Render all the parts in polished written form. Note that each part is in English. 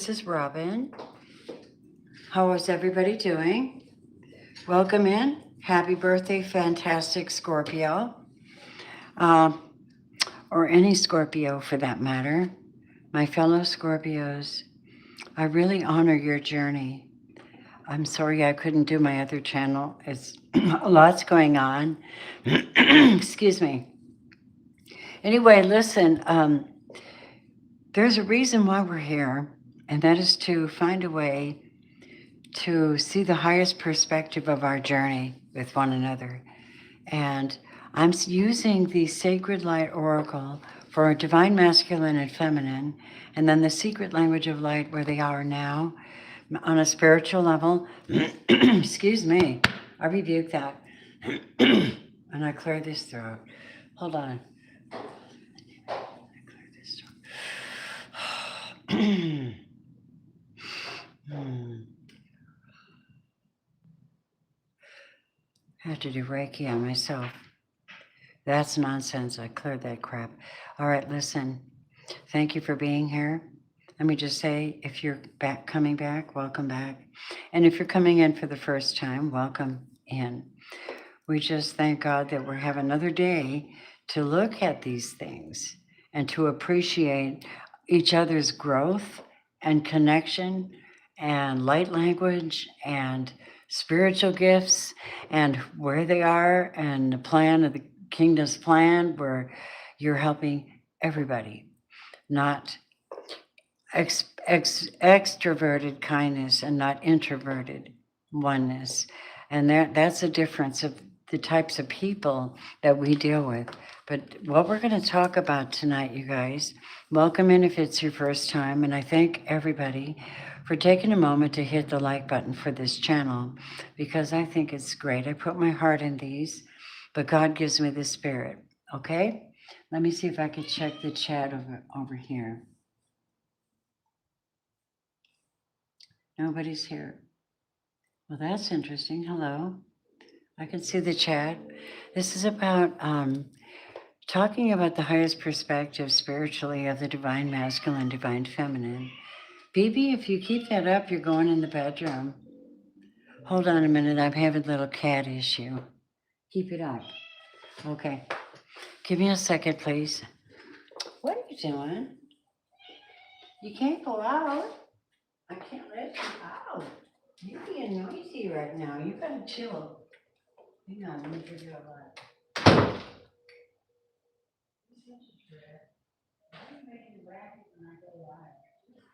This is Robin. How is everybody doing? Welcome in. Happy birthday, fantastic Scorpio, um, or any Scorpio for that matter. My fellow Scorpios, I really honor your journey. I'm sorry I couldn't do my other channel. It's lots going on. Excuse me. Anyway, listen, there's a reason why we're here, and that is to find a way to see the highest perspective of our journey with one another. And I'm using the Sacred Light Oracle for Divine Masculine and Feminine, and then the Secret Language of Light where they are now on a spiritual level. Excuse me, I rebuke that. And I clear this throat. Hold on. I clear this throat. I have to do Reiki on myself. That's nonsense. I cleared that crap. All right, listen. Thank you for being here. Let me just say, if you're coming back, welcome back. And if you're coming in for the first time, welcome in. We just thank God that we have another day to look at these things and to appreciate each other's growth and connection and light language and spiritual gifts and where they are and the plan of the kingdom's plan where you're helping everybody, not extroverted kindness and not introverted oneness. And that's the difference of the types of people that we deal with. But what we're going to talk about tonight, you guys, welcome in if it's your first time. And I thank everybody for taking a moment to hit the like button for this channel because I think it's great. I put my heart in these, but God gives me the spirit. Okay? Let me see if I can check the chat over here. Nobody's here. Well, that's interesting. Hello. I can see the chat. This is about talking about the highest perspective spiritually of the divine masculine, divine feminine. BB, if you keep that up, you're going in the bedroom. Hold on a minute. I'm having a little cat issue. Keep it up. Okay. Give me a second, please. What are you doing? You can't go out. I can't let you out. You're being noisy right now. You gotta chill. Hang on, let me give you a light. You're such a trip. Why are you making a racket when I go live?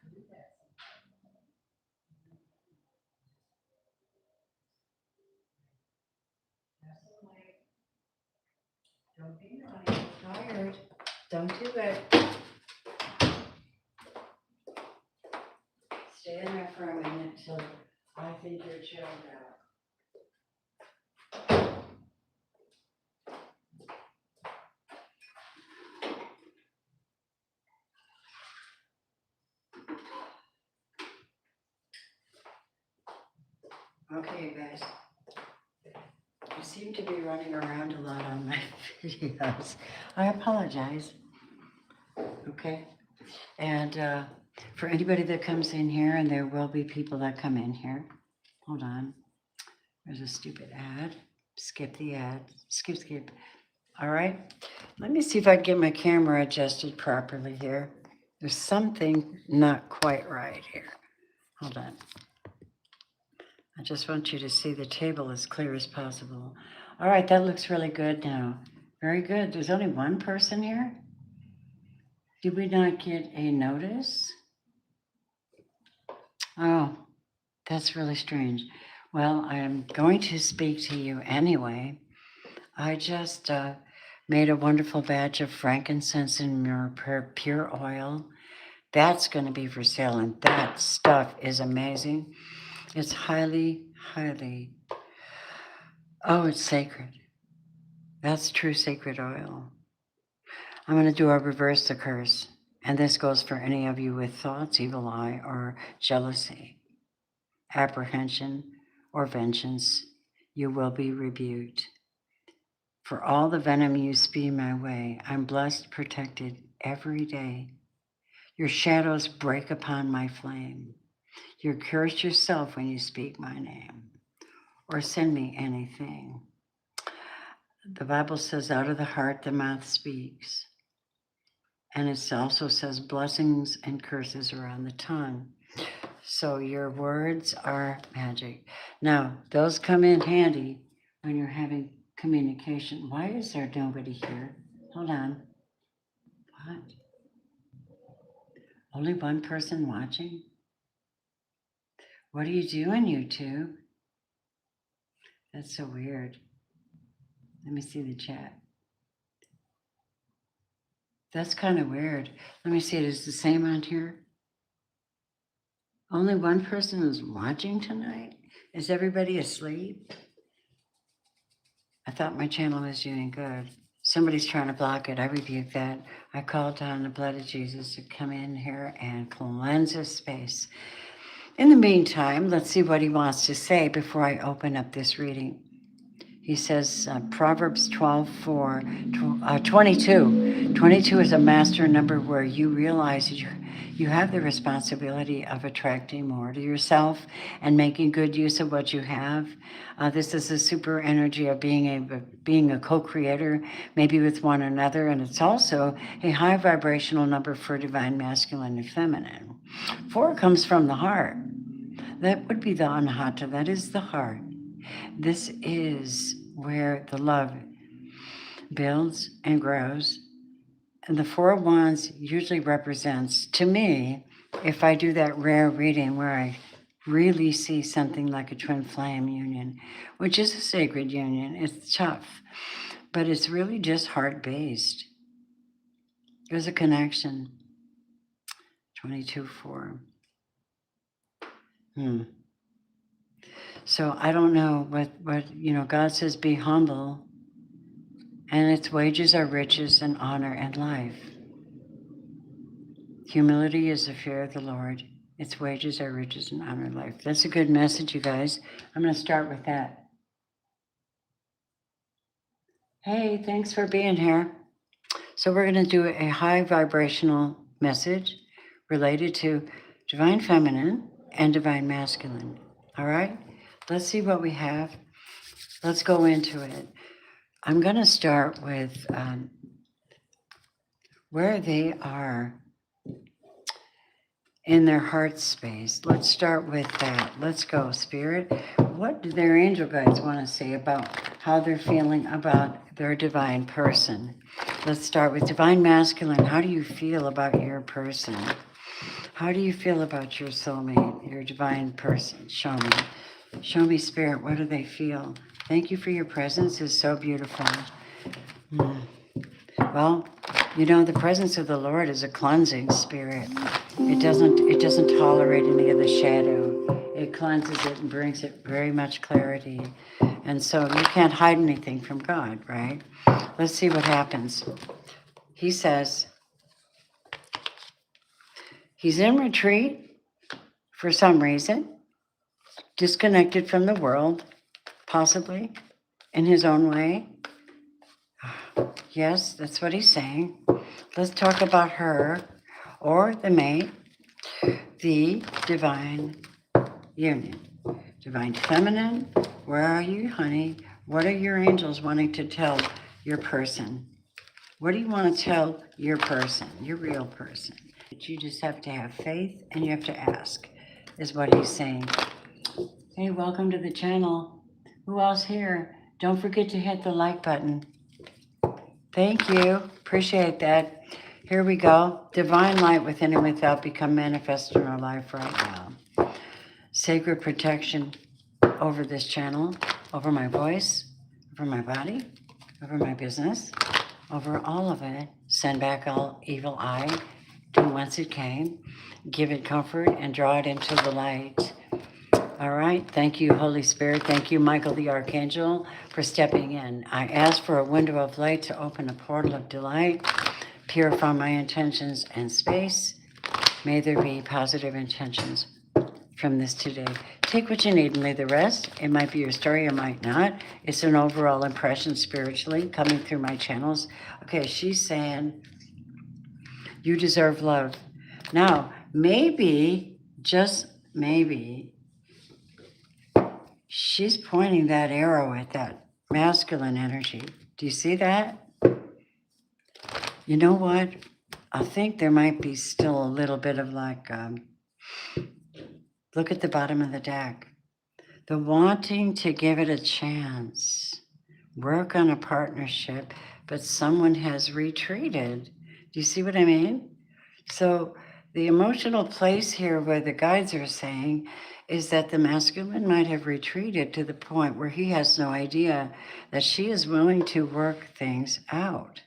Do that. Have some light. Don't be naughty. I'm tired. Don't do it. Stay in there for a minute till I think you're chilled out. Okay, guys. I seem to be running around a lot on my videos. I apologize. Okay. And for anybody that comes in here, and there will be people that come in here. Hold on. There's a stupid ad. Skip the ad. Skip. All right. Let me see if I can get my camera adjusted properly here. There's something not quite right here. Hold on. I just want you to see the table as clear as possible. All right, that looks really good now. Very good. There's only one person here? Did we not get a notice? Oh, that's really strange. Well, I am going to speak to you anyway. I just made a wonderful batch of frankincense and pure oil. That's going to be for sale, and that stuff is amazing. It's highly, it's sacred. That's true sacred oil. I'm going to do a reverse the curse, and this goes for any of you with thoughts, evil eye, or jealousy, apprehension, or vengeance. You will be rebuked. For all the venom you spew my way, I'm blessed, protected every day. Your shadows break upon my flame. You curse yourself when you speak my name or send me anything. The Bible says, out of the heart, the mouth speaks. And it also says blessings and curses are on the tongue. So your words are magic. Now, those come in handy when you're having communication. Why is there nobody here? Hold on. What? Only one person watching? What are you doing, you two? That's so weird. Let me see the chat. That's kind of weird. Let me see, is the same on here? Only one person is watching tonight? Is everybody asleep? I thought my channel was doing good. Somebody's trying to block it. I rebuke that. I called on the blood of Jesus to come in here and cleanse this space. In the meantime, let's see what he wants to say before I open up this reading. He says, Proverbs 22. 22 is a master number where you realize you have the responsibility of attracting more to yourself and making good use of what you have. This is a super energy of being a co-creator, maybe with one another, and it's also a high vibrational number for divine masculine and feminine. 4 comes from the heart. That would be the Anahata. That is the heart. This is where the love builds and grows. And the 4 of Wands usually represents, to me, if I do that rare reading where I really see something like a twin flame union, which is a sacred union, it's tough, but it's really just heart-based. There's a connection. 22-4. So I don't know what, God says, be humble, and its wages are riches and honor and life. Humility is the fear of the Lord. Its wages are riches and honor and life. That's a good message, you guys. I'm going to start with that. Hey, thanks for being here. So we're going to do a high vibrational message related to divine feminine and divine masculine. All right? Let's see what we have. Let's go into it. I'm going to start with where they are in their heart space. Let's start with that. Let's go, Spirit. What do their angel guides want to say about how they're feeling about their divine person? Let's start with divine masculine. How do you feel about your person? How do you feel about your soulmate, your divine person? Show me. Show me, Spirit. What do they feel? Thank you for your presence. It's so beautiful. Well, the presence of the Lord is a cleansing spirit. It doesn't tolerate any of the shadow. It cleanses it and brings it very much clarity. And so you can't hide anything from God, right? Let's see what happens. He says he's in retreat for some reason, disconnected from the world, possibly in his own way. Yes, that's what he's saying. Let's talk about her or the mate, the divine union. Divine feminine, where are you, honey? What are your angels wanting to tell your person? What do you want to tell your person, your real person? You just have to have faith and you have to ask, is what he's saying. Hey, welcome to the channel. Who else here? Don't forget to hit the like button. Thank you. Appreciate that. Here we go. Divine light within and without become manifest in our life right now. Sacred protection over this channel, over my voice, over my body, over my business, over all of it. Send back all evil eye from whence it came. Give it comfort and draw it into the light. All right. Thank you, Holy Spirit. Thank you, Michael the Archangel, for stepping in. I ask for a window of light to open a portal of delight, purify my intentions and space. May there be positive intentions from this today. Take what you need and leave the rest. It might be your story, it might not. It's an overall impression spiritually coming through my channels. Okay, she's saying, you deserve love. Now, maybe, just maybe, she's pointing that arrow at that masculine energy. Do you see that? You know what? I think there might be still a little bit of like, look at the bottom of the deck. The wanting to give it a chance, work on a partnership, but someone has retreated. Do you see what I mean? So the emotional place here where the guides are saying is that the masculine might have retreated to the point where he has no idea that she is willing to work things out.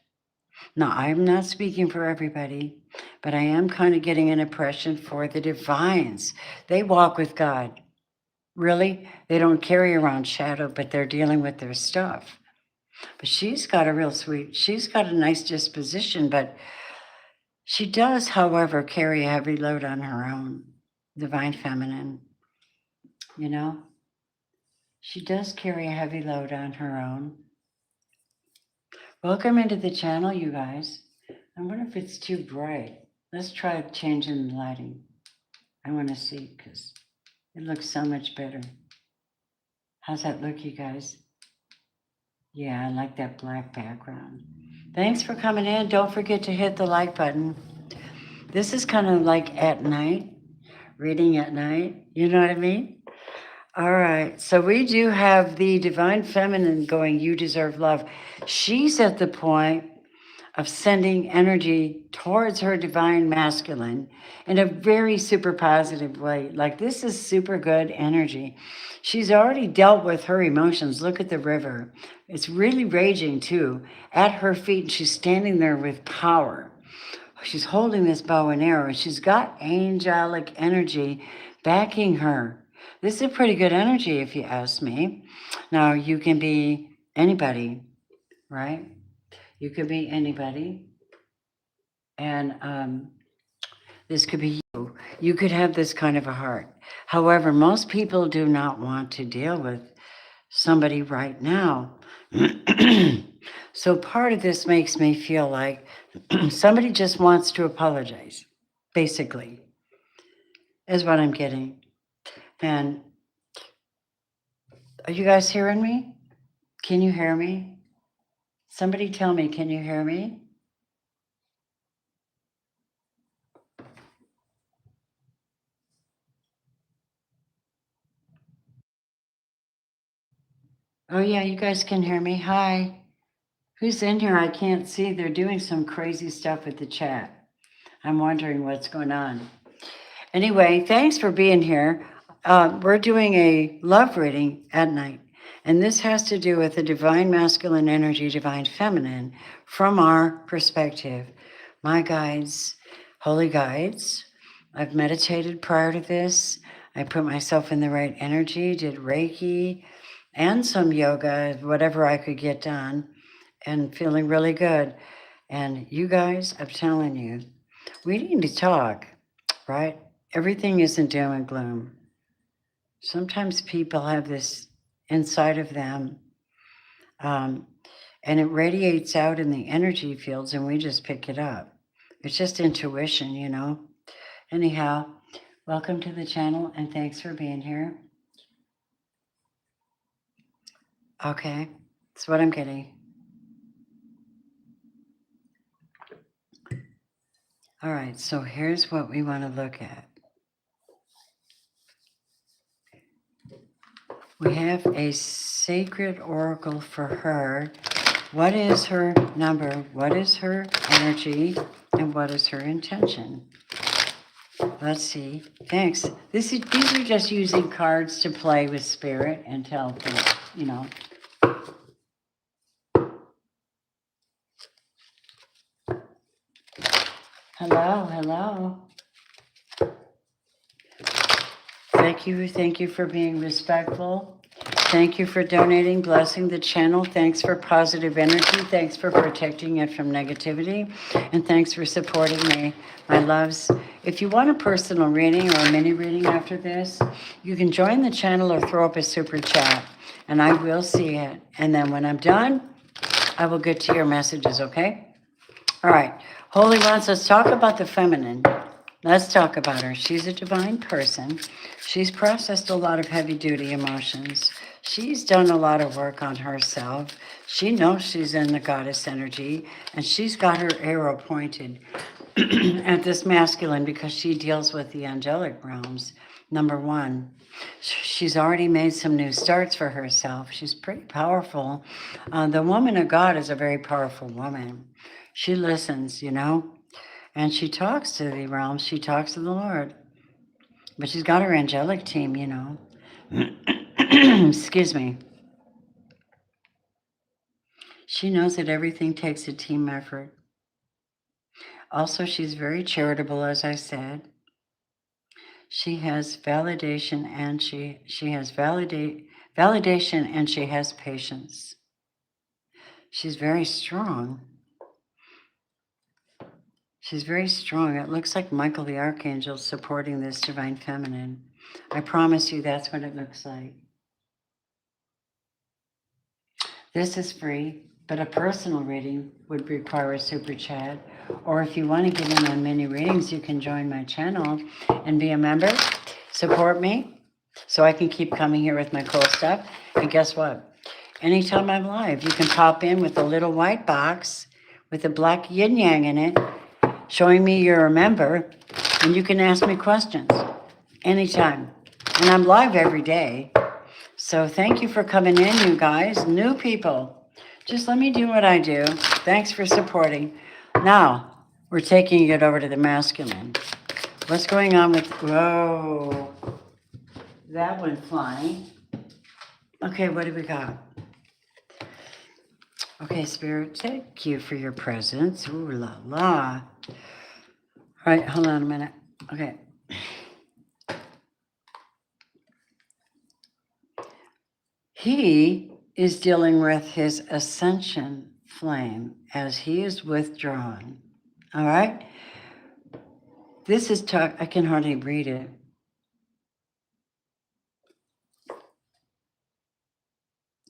Now, I'm not speaking for everybody, but I am kind of getting an impression for the divines. They walk with God. Really, they don't carry around shadow, but they're dealing with their stuff. But she's got a nice disposition, but she does, however, carry a heavy load on her own, divine feminine. You know, she does carry a heavy load on her own. Welcome into the channel, you guys. I wonder if it's too bright. Let's try changing the lighting. I want to see because it looks so much better. How's that look, you guys? Yeah, I like that black background. Thanks for coming in. Don't forget to hit the like button. This is kind of like at night, reading at night. You know what I mean? All right. So we do have the divine feminine going, you deserve love. She's at the point of sending energy towards her divine masculine in a very super positive way. Like this is super good energy. She's already dealt with her emotions. Look at the river. It's really raging too at her feet. And she's standing there with power. She's holding this bow and arrow. She's got angelic energy backing her. This is a pretty good energy if you ask me. Now you can be anybody, right? You could be anybody. And this could be you. You could have this kind of a heart. However, most people do not want to deal with somebody right now. So part of this makes me feel like somebody just wants to apologize, basically, is what I'm getting. And are you guys hearing me? Can you hear me? Somebody tell me, can you hear me? Oh yeah, you guys can hear me. Hi. Who's in here? I can't see. They're doing some crazy stuff with the chat. I'm wondering what's going on. Anyway, thanks for being here. We're doing a love reading at night. And this has to do with the divine masculine energy, divine feminine, from our perspective. My guides, holy guides, I've meditated prior to this. I put myself in the right energy, did Reiki and some yoga, whatever I could get done, and feeling really good. And you guys, I'm telling you, we need to talk, right? Everything isn't doom and gloom. Sometimes people have this inside of them, and it radiates out in the energy fields, and we just pick it up. It's just intuition, you know. Anyhow, welcome to the channel, and thanks for being here. Okay, that's what I'm getting. All right, so here's what we want to look at. We have a sacred oracle for her. What is her number? What is her energy? And what is her intention? Let's see. Thanks. These are just using cards to play with spirit and tell things, you know. Hello, hello. Thank you for being respectful. Thank you for donating, blessing the channel. Thanks for positive energy. Thanks for protecting it from negativity. And thanks for supporting me, my loves. If you want a personal reading or a mini reading after this, you can join the channel or throw up a super chat, and I will see it. And then when I'm done, I will get to your messages, okay? All right. Holy ones, let's talk about the feminine. Let's talk about her. She's a divine person. She's processed a lot of heavy duty emotions. She's done a lot of work on herself. She knows she's in the goddess energy, and she's got her arrow pointed at this masculine because she deals with the angelic realms. Number one, she's already made some new starts for herself. She's pretty powerful. The woman of God is a very powerful woman. She listens, and she talks to the realms. She talks to the Lord. But she's got her angelic team. Excuse me. She knows that everything takes a team effort. Also, she's very charitable, as I said. She has validation and she has validation and she has patience. She's very strong. She's very strong. It looks like Michael the Archangel supporting this divine feminine. I promise you that's what it looks like. This is free, but a personal reading would require a super chat. Or if you want to get in on mini readings, you can join my channel and be a member. Support me so I can keep coming here with my cool stuff. And guess what? Anytime I'm live, you can pop in with a little white box with a black yin yang in it, showing me you're a member, and you can ask me questions anytime. And I'm live every day. So thank you for coming in, you guys, new people. Just let me do what I do. Thanks for supporting. Now, we're taking it over to the masculine. What's going on with, whoa, that went flying. Okay, what do we got? Okay, Spirit, thank you for your presence. Ooh la la. All right, hold on a minute. Okay. He is dealing with his ascension flame as he is withdrawn. All right? This is talk, I can hardly read it.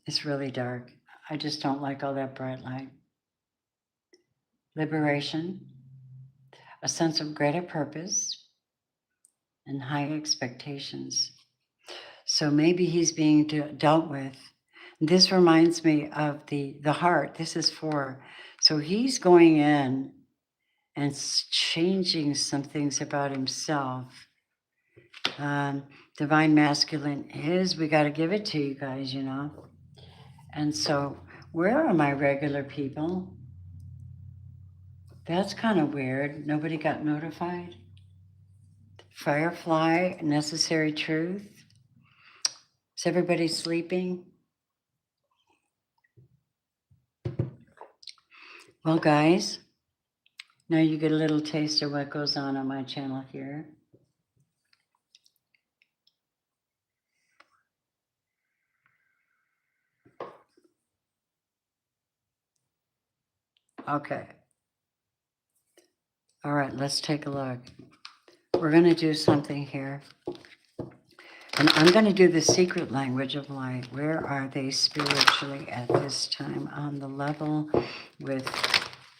It's really dark. I just don't like all that bright light. Liberation, a sense of greater purpose, and high expectations. So maybe he's being dealt with. This reminds me of the heart. This is 4. So he's going in and changing some things about himself. Divine masculine is, we got to give it to you guys, And so, where are my regular people? That's kind of weird. Nobody got notified. Firefly, necessary truth. Is everybody sleeping? Well, guys, now you get a little taste of what goes on my channel here. Okay. All right, let's take a look. We're going to do something here. And I'm going to do the secret language of light. Where are they spiritually at this time on the level with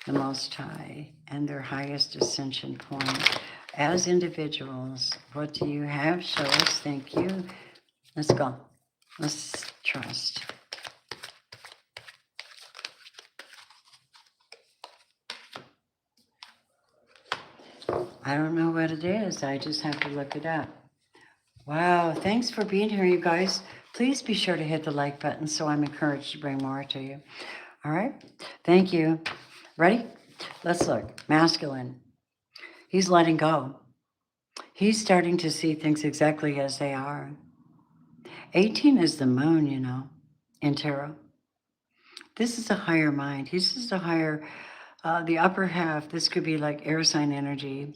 the Most High and their highest ascension point? As individuals, what do you have? Show us. Thank you. Let's go. Let's trust. I don't know what it is. I just have to look it up. Wow. Thanks for being here, you guys. Please be sure to hit the like button so I'm encouraged to bring more to you. All right. Thank you. Ready? Let's look. Masculine. He's letting go. He's starting to see things exactly as they are. 18 is the moon, in tarot. This is a higher mind. This is a higher, the upper half. This could be like air sign energy.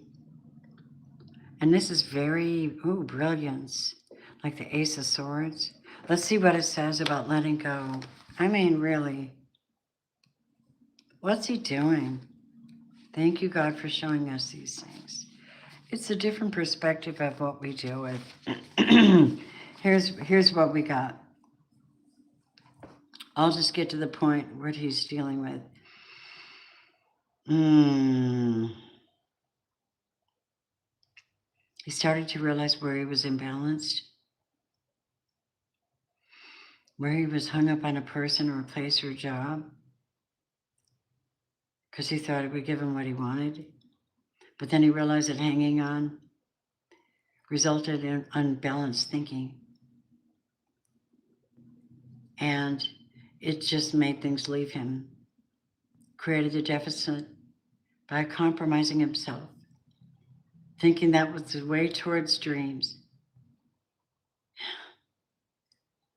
And this is very, brilliance, like the Ace of Swords. Let's see what it says about letting go. I mean, really, what's he doing? Thank you, God, for showing us these things. It's a different perspective of what we deal with. Here's what we got. I'll just get to the point what he's dealing with. He started to realize where he was imbalanced, where he was hung up on a person or a place or a job because he thought it would give him what he wanted. But then he realized that hanging on resulted in unbalanced thinking. And it just made things leave him, created a deficit by compromising himself, thinking that was the way towards dreams.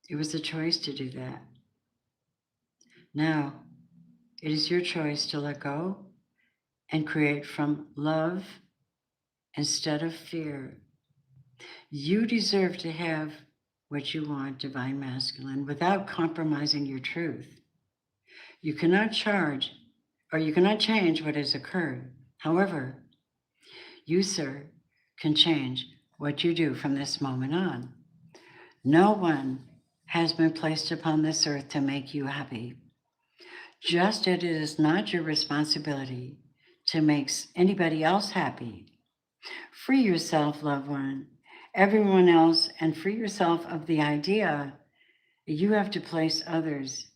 It was a choice to do that. Now, it is your choice to let go and create from love instead of fear. You deserve to have what you want, Divine Masculine, without compromising your truth. You cannot charge or you cannot change what has occurred. However, you, sir, can change what you do from this moment on. No one has been placed upon this earth to make you happy. Just as it is not your responsibility to make anybody else happy. Free yourself, loved one, everyone else, and free yourself of the idea that you have to place others.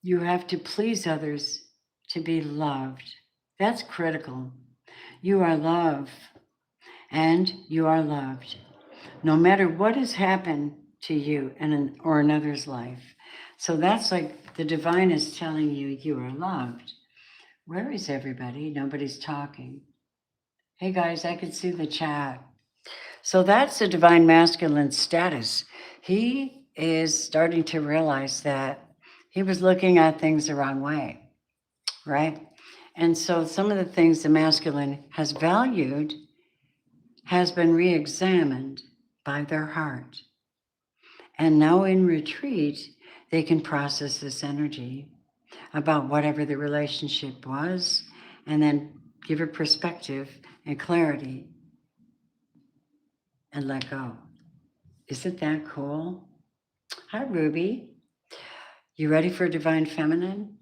You have to please others to be loved. That's critical. You are loved, and you are loved. No matter what has happened to you or another's life. So that's like the divine is telling you you are loved. Where is everybody? Nobody's talking. Hey guys, I can see the chat. So that's the divine masculine status. He is starting to realize that he was looking at things the wrong way, right? And so some of the things the masculine has valued has been re-examined by their heart. And now in retreat, they can process this energy about whatever the relationship was and then give a perspective and clarity and let go. Isn't that cool? Hi, Ruby. You ready for Divine Feminine?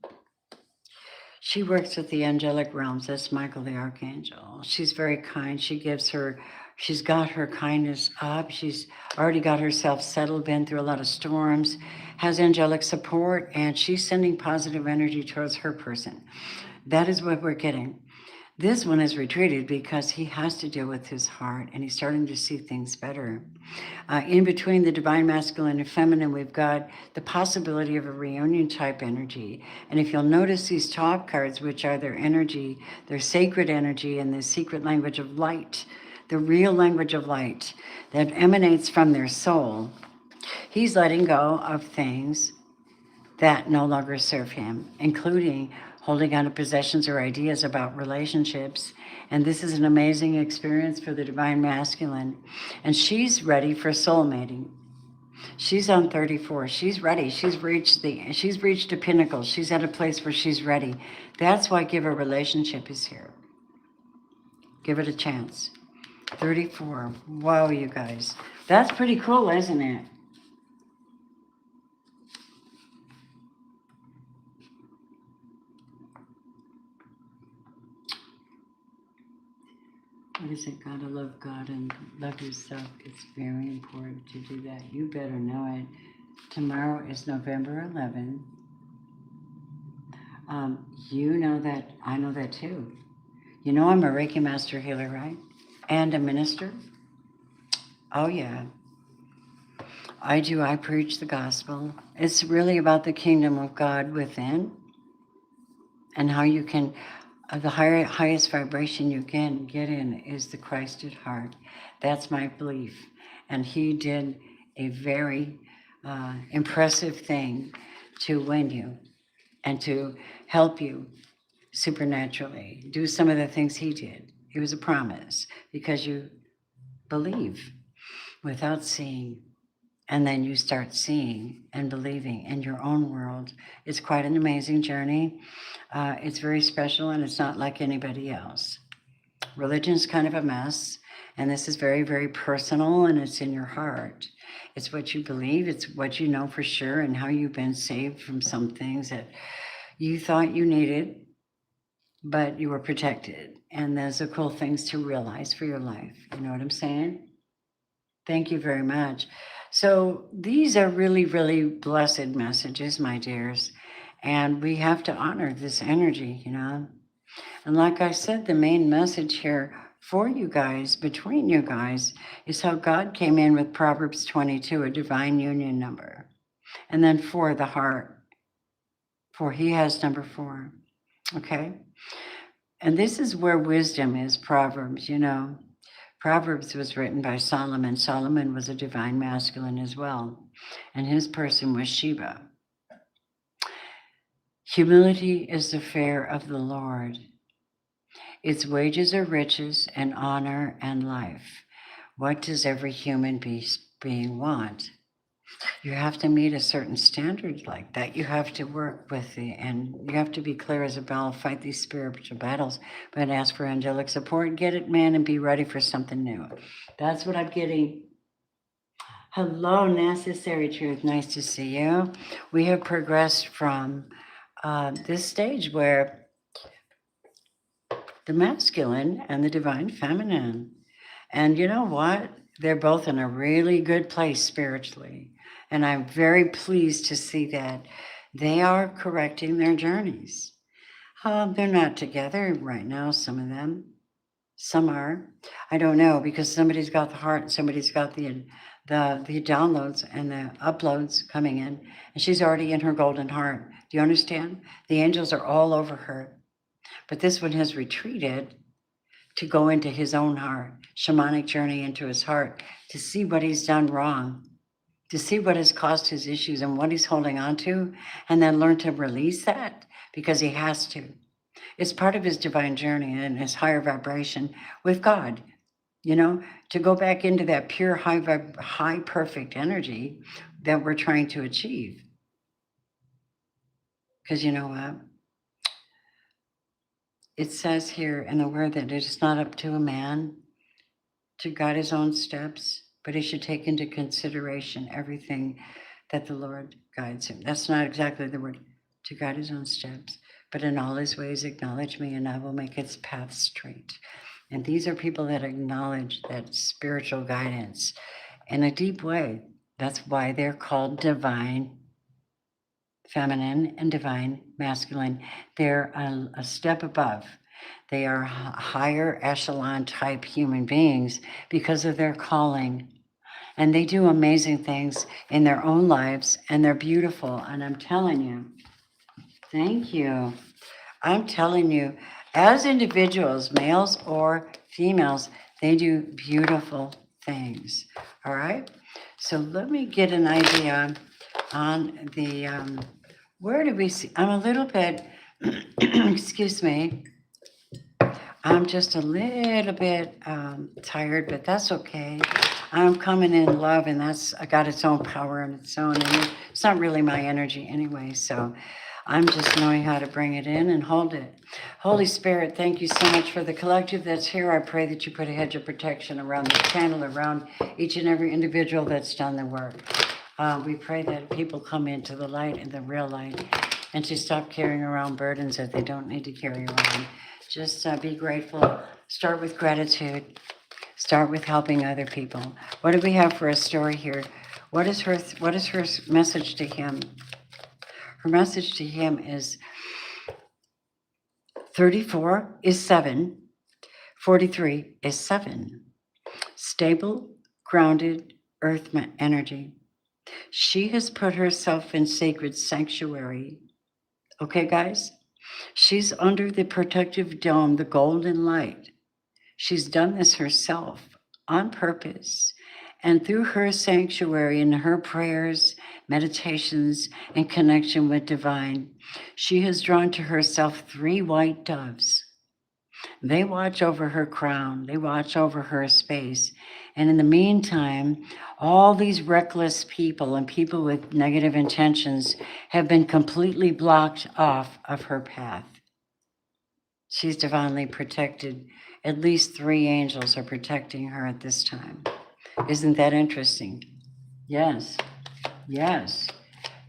She works with the angelic realms. That's Michael the Archangel. She's very kind. She's got her kindness up. She's already got herself settled, been through a lot of storms, has angelic support, and she's sending positive energy towards her person. That is what we're getting. This one is retreated because he has to deal with his heart and he's starting to see things better. In between the divine masculine and feminine, we've got the possibility of a reunion type energy. And if you'll notice these top cards, which are their energy, their sacred energy and the secret language of light, the real language of light that emanates from their soul, he's letting go of things that no longer serve him, including holding on to possessions or ideas about relationships. And this is an amazing experience for the divine masculine. And she's ready for soulmating. She's on 34. She's ready. She's reached a pinnacle. She's at a place where she's ready. That's why Give a Relationship is here. Give it a chance. 34. Wow, you guys. That's pretty cool, isn't it? What is it? Gotta love God and love yourself. It's very important to do that. You better know it. Tomorrow is November 11th. You know that. I know that too. You know I'm a Reiki Master Healer, right? And a minister. Oh yeah. I preach the gospel. It's really about the kingdom of God within and how you can, the highest vibration you can get in is the Christ at heart. That's my belief. And he did a very impressive thing to win you and to help you supernaturally do some of the things he did. It was a promise because you believe without seeing. And then you start seeing and believing in your own world. It's quite an amazing journey. It's very special and it's not like anybody else. Religion's kind of a mess, and this is very, very personal and it's in your heart. It's what you believe, it's what you know for sure, and how you've been saved from some things that you thought you needed, but you were protected. And those are cool things to realize for your life. You know what I'm saying? Thank you very much. So these are really, really blessed messages, my dears. And we have to honor this energy, you know. And like I said, the main message here for you guys, between you guys, is how God came in with Proverbs 22, a divine union number. And then 4, the heart. For he has number 4. Okay? And this is where wisdom is, Proverbs, you know. Proverbs was written by Solomon. Solomon was a divine masculine as well. And his person was Sheba. Humility is the fear of the Lord. Its wages are riches and honor and life. What does every human being want? You have to meet a certain standard like that. You have to work with and you have to be clear as a bell, fight these spiritual battles, but ask for angelic support, get it, man, and be ready for something new. That's what I'm getting. Hello, Necessary Truth. Nice to see you. We have progressed from this stage where the masculine and the divine feminine. And you know what? They're both in a really good place spiritually. And I'm very pleased to see that they are correcting their journeys. They're not together right now, some of them. Some are. I don't know, because somebody's got the heart and somebody's got the downloads and the uploads coming in. And she's already in her golden heart. Do you understand? The angels are all over her. But this one has retreated to go into his own heart, shamanic journey into his heart, to see what he's done wrong, to see what has caused his issues and what he's holding on to, and then learn to release that because he has to. It's part of his divine journey and his higher vibration with God, you know, to go back into that pure, high perfect energy that we're trying to achieve. Because you know what? It says here in the word that it is not up to a man to guide his own steps, but he should take into consideration everything that the Lord guides him. That's not exactly the word, to guide his own steps, but in all his ways acknowledge me, and I will make his path straight. And these are people that acknowledge that spiritual guidance in a deep way. That's why they're called divine feminine and divine masculine. They're a step above. They are higher echelon type human beings because of their calling. And they do amazing things in their own lives, and they're beautiful. And I'm telling you, thank you. I'm telling you, as individuals, males or females, they do beautiful things. All right? So let me get an idea on the, where do we see? I'm a little bit, excuse me, I'm just a little bit tired, but that's okay. I'm coming in love, and that's got its own power and its own, and it's not really my energy anyway, so I'm just knowing how to bring it in and hold it. Holy Spirit, thank you so much for the collective that's here. I pray that you put a hedge of protection around the channel, around each and every individual that's done the work. We pray that people come into the light and the real light, and to stop carrying around burdens that they don't need to carry around. Just be grateful. Start with gratitude. Start with helping other people. What do we have for a story here? What is her message to him? Her message to him is 34 is 7, 43 is 7. Stable, grounded earth energy. She has put herself in sacred sanctuary. Okay, guys? She's under the protective dome, the golden light. She's done this herself on purpose. And through her sanctuary and her prayers, meditations, and connection with divine, she has drawn to herself 3 white doves. They watch over her crown. They watch over her space. And in the meantime, all these reckless people and people with negative intentions have been completely blocked off of her path. She's divinely protected. At least 3 angels are protecting her at this time. Isn't that interesting? Yes. Yes.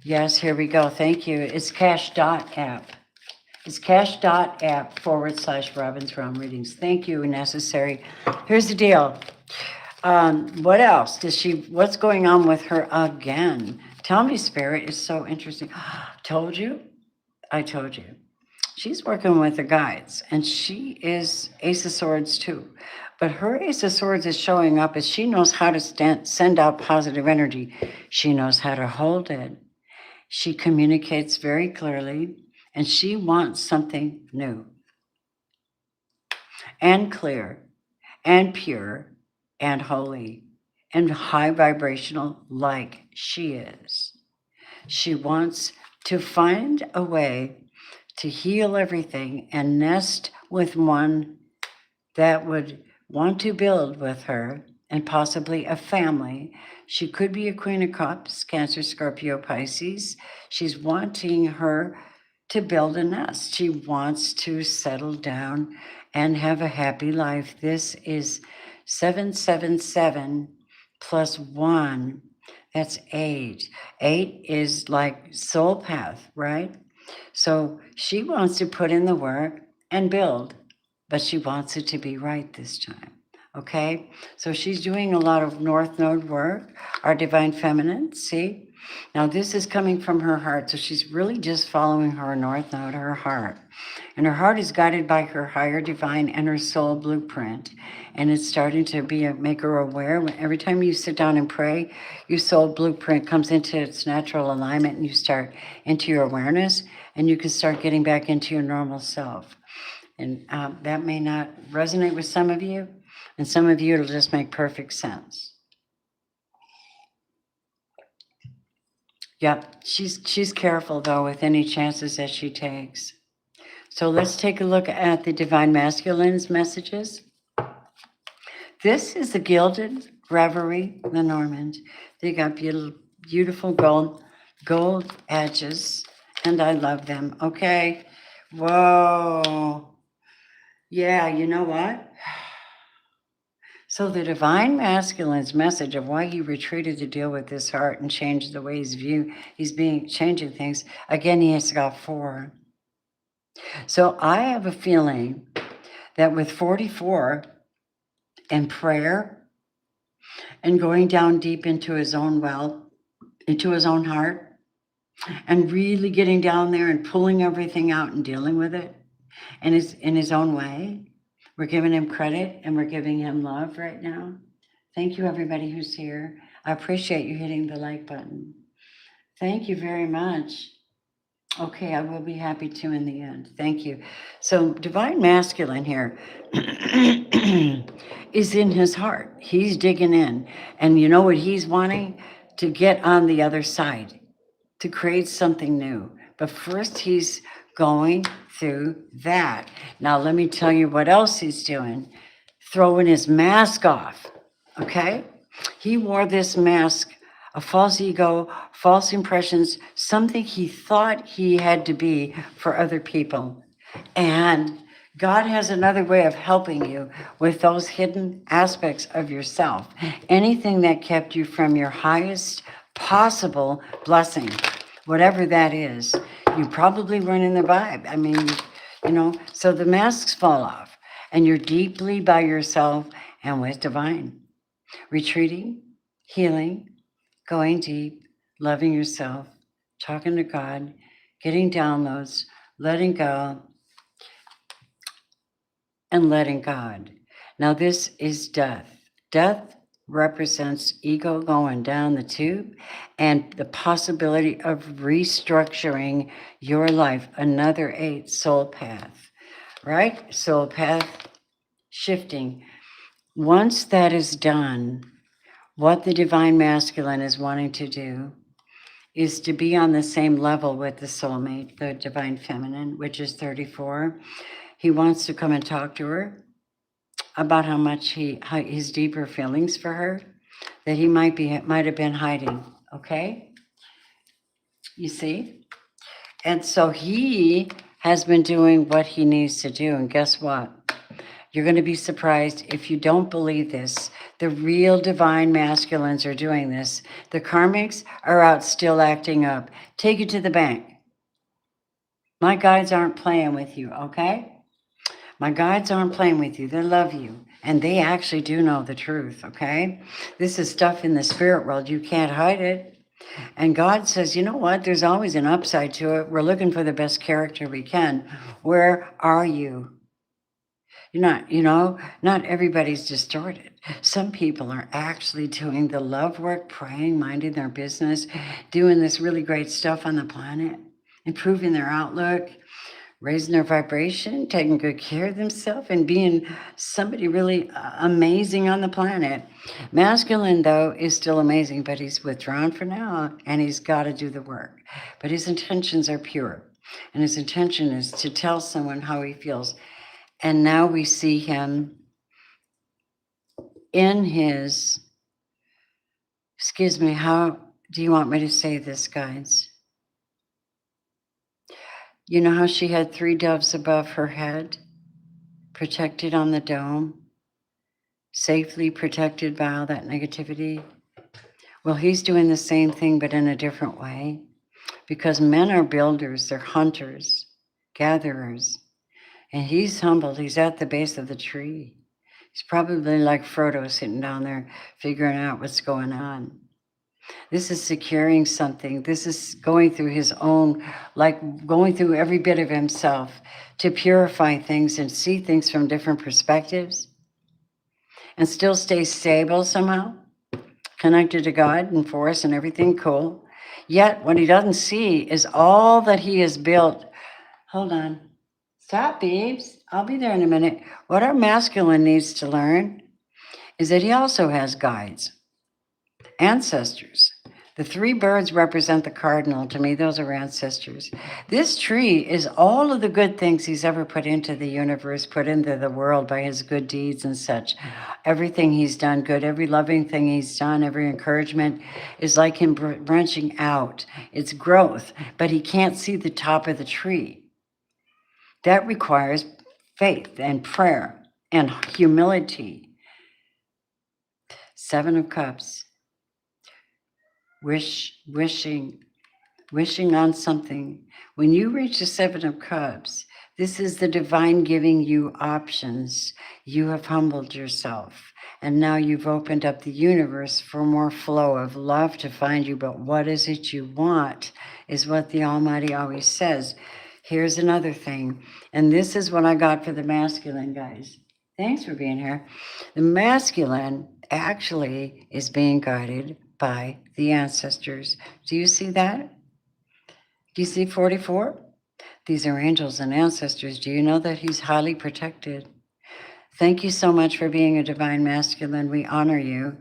Yes, here we go. Thank you. It's Cash.app. It's Cash.app /Robin's Realm Readings. Thank you, Necessary. Here's the deal. What else? What's going on with her again? Tell me, Spirit. It's so interesting. Told you? I told you. She's working with the guides, and she is Ace of Swords too. But her Ace of Swords is showing up as she knows how to send out positive energy. She knows how to hold it. She communicates very clearly, and she wants something new and clear and pure and holy and high vibrational like she is. She wants to find a way to heal everything and nest with one that would want to build with her and possibly a family. She could be a Queen of Cups, Cancer, Scorpio, Pisces. She's wanting her to build a nest. She wants to settle down and have a happy life. This is 777 plus 1. That's 8. 8 is like soul path, right? So she wants to put in the work and build, but she wants it to be right this time. Okay? So she's doing a lot of North Node work, our Divine Feminine, see? Now this is coming from her heart, so she's really just following her North Node, her heart. And her heart is guided by her higher divine and her soul blueprint. And it's starting to make her aware. Every time you sit down and pray, your soul blueprint comes into its natural alignment and you start into your awareness and you can start getting back into your normal self. And that may not resonate with some of you, and some of you it'll just make perfect sense. Yep, she's careful though with any chances that she takes. So let's take a look at the Divine Masculine's messages. This is the Gilded Reverie, the Normand. They got beautiful gold edges, and I love them. Okay. Whoa. Yeah, you know what? So the Divine Masculine's message of why he retreated to deal with this heart and change the way he's changing things. Again, he has got 4. So I have a feeling that with 44 and prayer and going down deep into his own into his own heart, and really getting down there and pulling everything out and dealing with it in his own way, we're giving him credit and we're giving him love right now. Thank you, everybody who's here. I appreciate you hitting the like button. Thank you very much. Okay, I will be happy to in the end. Thank you. So Divine Masculine here is in his heart. He's digging in. And you know what he's wanting? To get on the other side, to create something new. But first he's going through that. Now let me tell you what else he's doing. Throwing his mask off, okay? He wore this mask, a false ego, false impressions, something he thought he had to be for other people. And God has another way of helping you with those hidden aspects of yourself. Anything that kept you from your highest possible blessing, whatever that is, you probably weren't in the vibe. I mean, you know, so the masks fall off and you're deeply by yourself and with divine. Retreating, healing, going deep, loving yourself, talking to God, getting downloads, letting go, and letting God. Now this is death. Death represents ego going down the tube and the possibility of restructuring your life. Another 8, soul path, right? Soul path shifting. Once that is done, what the Divine Masculine is wanting to do is to be on the same level with the soulmate, the Divine Feminine, which is 34. He wants to come and talk to her about how much his deeper feelings for her that he might have been hiding. Okay, you see, and so he has been doing what he needs to do. And guess what? You're going to be surprised if you don't believe this. The real Divine Masculines are doing this. The karmics are out still acting up. Take it to the bank. My guides aren't playing with you, okay? My guides aren't playing with you. They love you. And they actually do know the truth, okay? This is stuff in the spirit world. You can't hide it. And God says, you know what? There's always an upside to it. We're looking for the best character we can. Where are you? You're not, not everybody's distorted. Some people are actually doing the love work, praying, minding their business, doing this really great stuff on the planet, improving their outlook, raising their vibration, taking good care of themselves, and being somebody really amazing on the planet. Masculine, though, is still amazing, but he's withdrawn for now, and he's got to do the work. But his intentions are pure, and his intention is to tell someone how he feels. And now we see him in his, excuse me, how do you want me to say this, guys? You know how she had 3 doves above her head, protected on the dome, safely protected by all that negativity? Well, he's doing the same thing, but in a different way, because men are builders, they're hunters, gatherers, and he's humbled. He's at the base of the tree. He's probably like Frodo sitting down there figuring out what's going on. This is securing something. This is going through his own, like going through every bit of himself to purify things and see things from different perspectives and still stay stable somehow, connected to God and force and everything cool. Yet what he doesn't see is all that he has built. Hold on. Stop, babes. I'll be there in a minute. What our masculine needs to learn is that he also has guides, ancestors. The 3 birds represent the cardinal. To me, those are ancestors. This tree is all of the good things he's ever put into the universe, put into the world by his good deeds and such. Everything he's done good, every loving thing he's done, every encouragement is like him branching out. It's growth, but he can't see the top of the tree. That requires faith and prayer and humility. 7 of Cups. Wishing on something. When you reach the 7 of Cups, this is the divine giving you options. You have humbled yourself, and now you've opened up the universe for more flow of love to find you. But what is it you want is what the Almighty always says. Here's another thing, and this is what I got for the masculine, guys. Thanks for being here. The masculine actually is being guided by the ancestors. Do you see that? Do you see 44? These are angels and ancestors. Do you know that he's highly protected? Thank you so much for being a divine masculine. We honor you.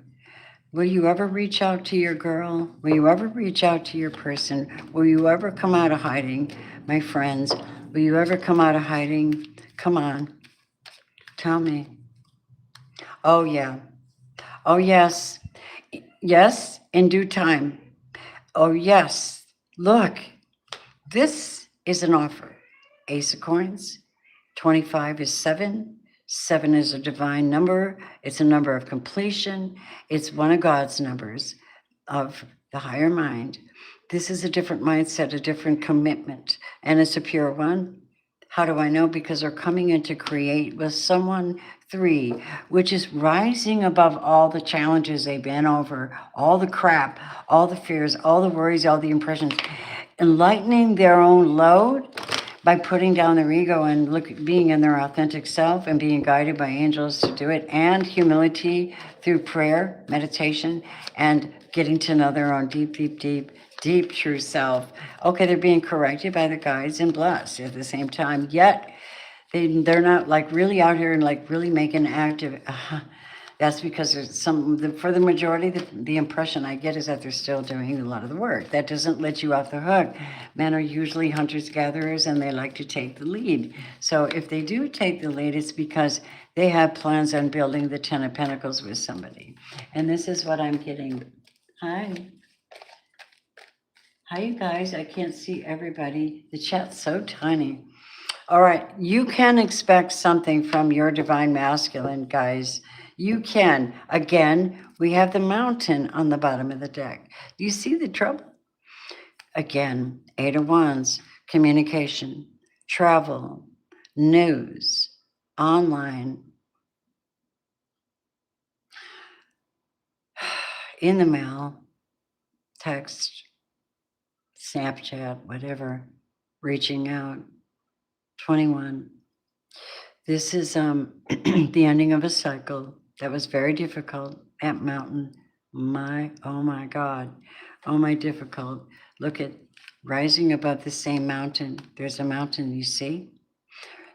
Will you ever reach out to your girl? Will you ever reach out to your person? Will you ever come out of hiding, my friends? Will you ever come out of hiding? Come on. Tell me. Oh, yeah. Oh, yes. Yes, in due time. Oh, yes. Look, this is an offer. Ace of Coins, 25 is 7. 7 is a divine number. It's a number of completion. It's one of God's numbers of the higher mind. This is a different mindset, a different commitment, and it's a pure one. How do I know? Because they're coming in to create with someone 3, which is rising above all the challenges they've been over, all the crap, all the fears, all the worries, all the impressions, enlightening their own load by putting down their ego and being in their authentic self and being guided by angels to do it, and humility through prayer, meditation, and getting to know their own deep true self. Okay, they're being corrected by the guides and blessed at the same time, yet they're not like really out here and like really making active. That's because there's for the majority, the impression I get is that they're still doing a lot of the work. That doesn't let you off the hook. Men are usually hunters gatherers, and they like to take the lead. So if they do take the lead, it's because they have plans on building the 10 of Pentacles with somebody. And this is what I'm getting. Hi, you guys. I can't see everybody. The chat's so tiny. All right, you can expect something from your divine masculine, guys. You can. Again, we have the mountain on the bottom of the deck. Do you see the trouble? Again, 8 of Wands, communication, travel, news, online, in the mail, text, Snapchat, whatever, reaching out. 21. This is the ending of a cycle that was very difficult at Mountain. Oh my God. Oh my difficult. Look at rising above the same mountain. There's a mountain, you see?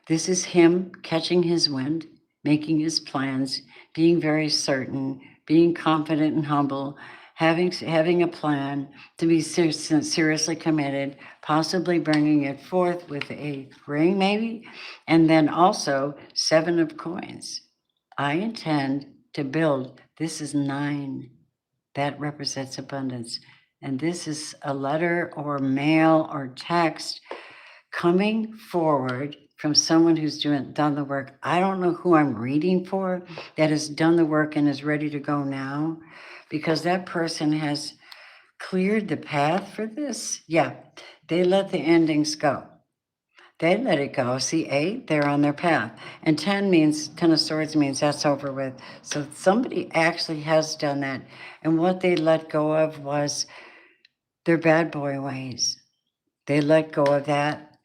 This is him catching his wind, making his plans, being very certain, being confident and humble, having a plan, to be seriously committed, possibly bringing it forth with a ring maybe, and then also 7 of coins. I intend to build, this is 9, that represents abundance. And this is a letter or mail or text coming forward from someone who's done the work. I don't know who I'm reading for that has done the work and is ready to go now, because that person has cleared the path for this. Yeah, they let the endings go. They let it go. See, 8, they're on their path. And 10 of Swords means that's over with. So somebody actually has done that. And what they let go of was their bad boy ways. They let go of that.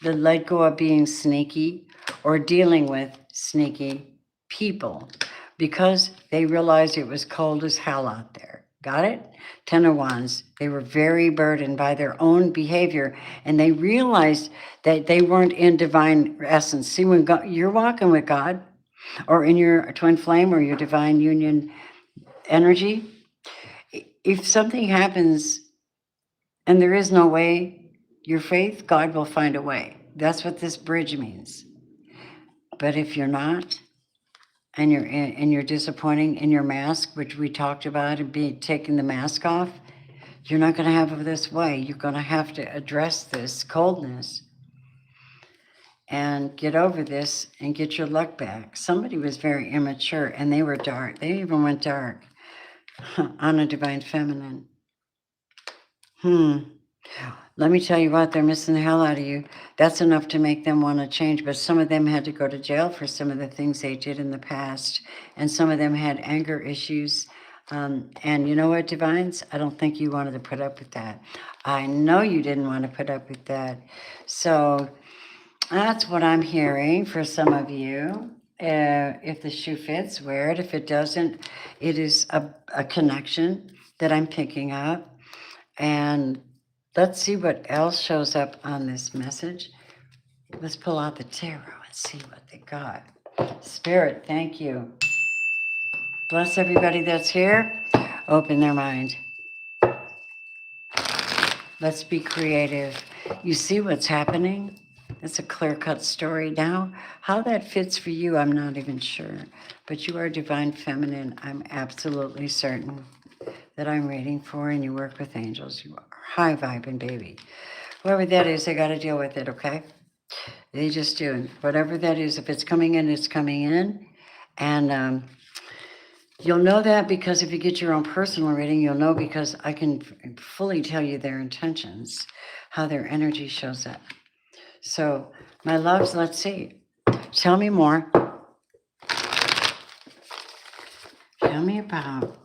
They let go of being sneaky or dealing with sneaky people because they realized it was cold as hell out there. Got it? 10 of Wands. They were very burdened by their own behavior, and they realized that they weren't in divine essence. See, when you're walking with God or in your twin flame or your divine union energy, if something happens and there is no way, your faith, God will find a way. That's what this bridge means. But if you're not, and you're disappointing in your mask, which we talked about, and taking the mask off, you're not going to have it this way. You're going to have to address this coldness and get over this and get your luck back. Somebody was very immature, and they were dark. They even went dark on a divine feminine. Let me tell you what, they're missing the hell out of you. That's enough to make them want to change. But some of them had to go to jail for some of the things they did in the past. And some of them had anger issues. And you know what, Divines? I don't think you wanted to put up with that. I know you didn't want to put up with that. So that's what I'm hearing for some of you. If the shoe fits, wear it. If it doesn't, it is a connection that I'm picking up. And let's see what else shows up on this message. Let's pull out the tarot and see what they got. Spirit, thank you. Bless everybody that's here. Open their mind. Let's be creative. You see what's happening? It's a clear-cut story. Now, how that fits for you, I'm not even sure. But you are divine feminine. I'm absolutely certain that I'm reading for, and you work with angels. You are high vibing, baby. Whoever that is, they got to deal with it, okay? They just do. Whatever that is, if it's coming in, it's coming in. And you'll know that because if you get your own personal reading, you'll know because I can fully tell you their intentions, how their energy shows up. So, my loves, let's see. Tell me more. Tell me about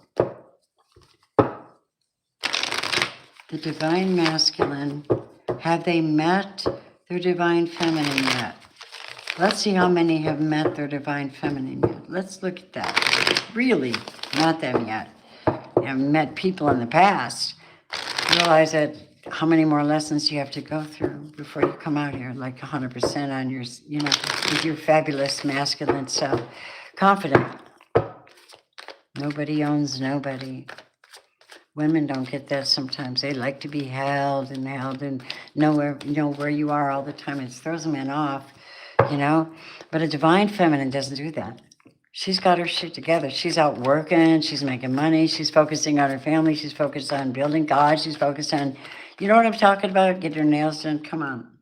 the divine masculine. Have they met their divine feminine yet? Let's see how many have met their divine feminine yet. Let's look at that. Really, not them yet. You have met people in the past. Realize that how many more lessons you have to go through before you come out here like 100% on your, with your fabulous masculine self. Confident. Nobody owns nobody. Women don't get that sometimes. They like to be held and know where you are all the time. It throws men off, But a divine feminine doesn't do that. She's got her shit together. She's out working. She's making money. She's focusing on her family. She's focused on building God. She's focused on, you know what I'm talking about? Get her nails done. Come on.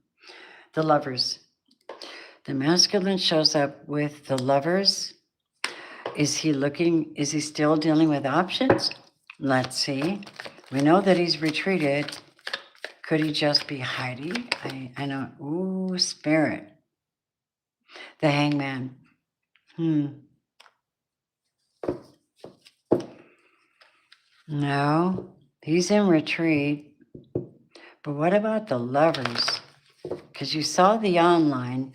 The Lovers. The masculine shows up with the Lovers. Is he still dealing with options? Let's see. We know that he's retreated. Could he just be hiding? I know. Ooh, Spirit. The Hangman. No, he's in retreat. But what about the lovers? Because you saw the online.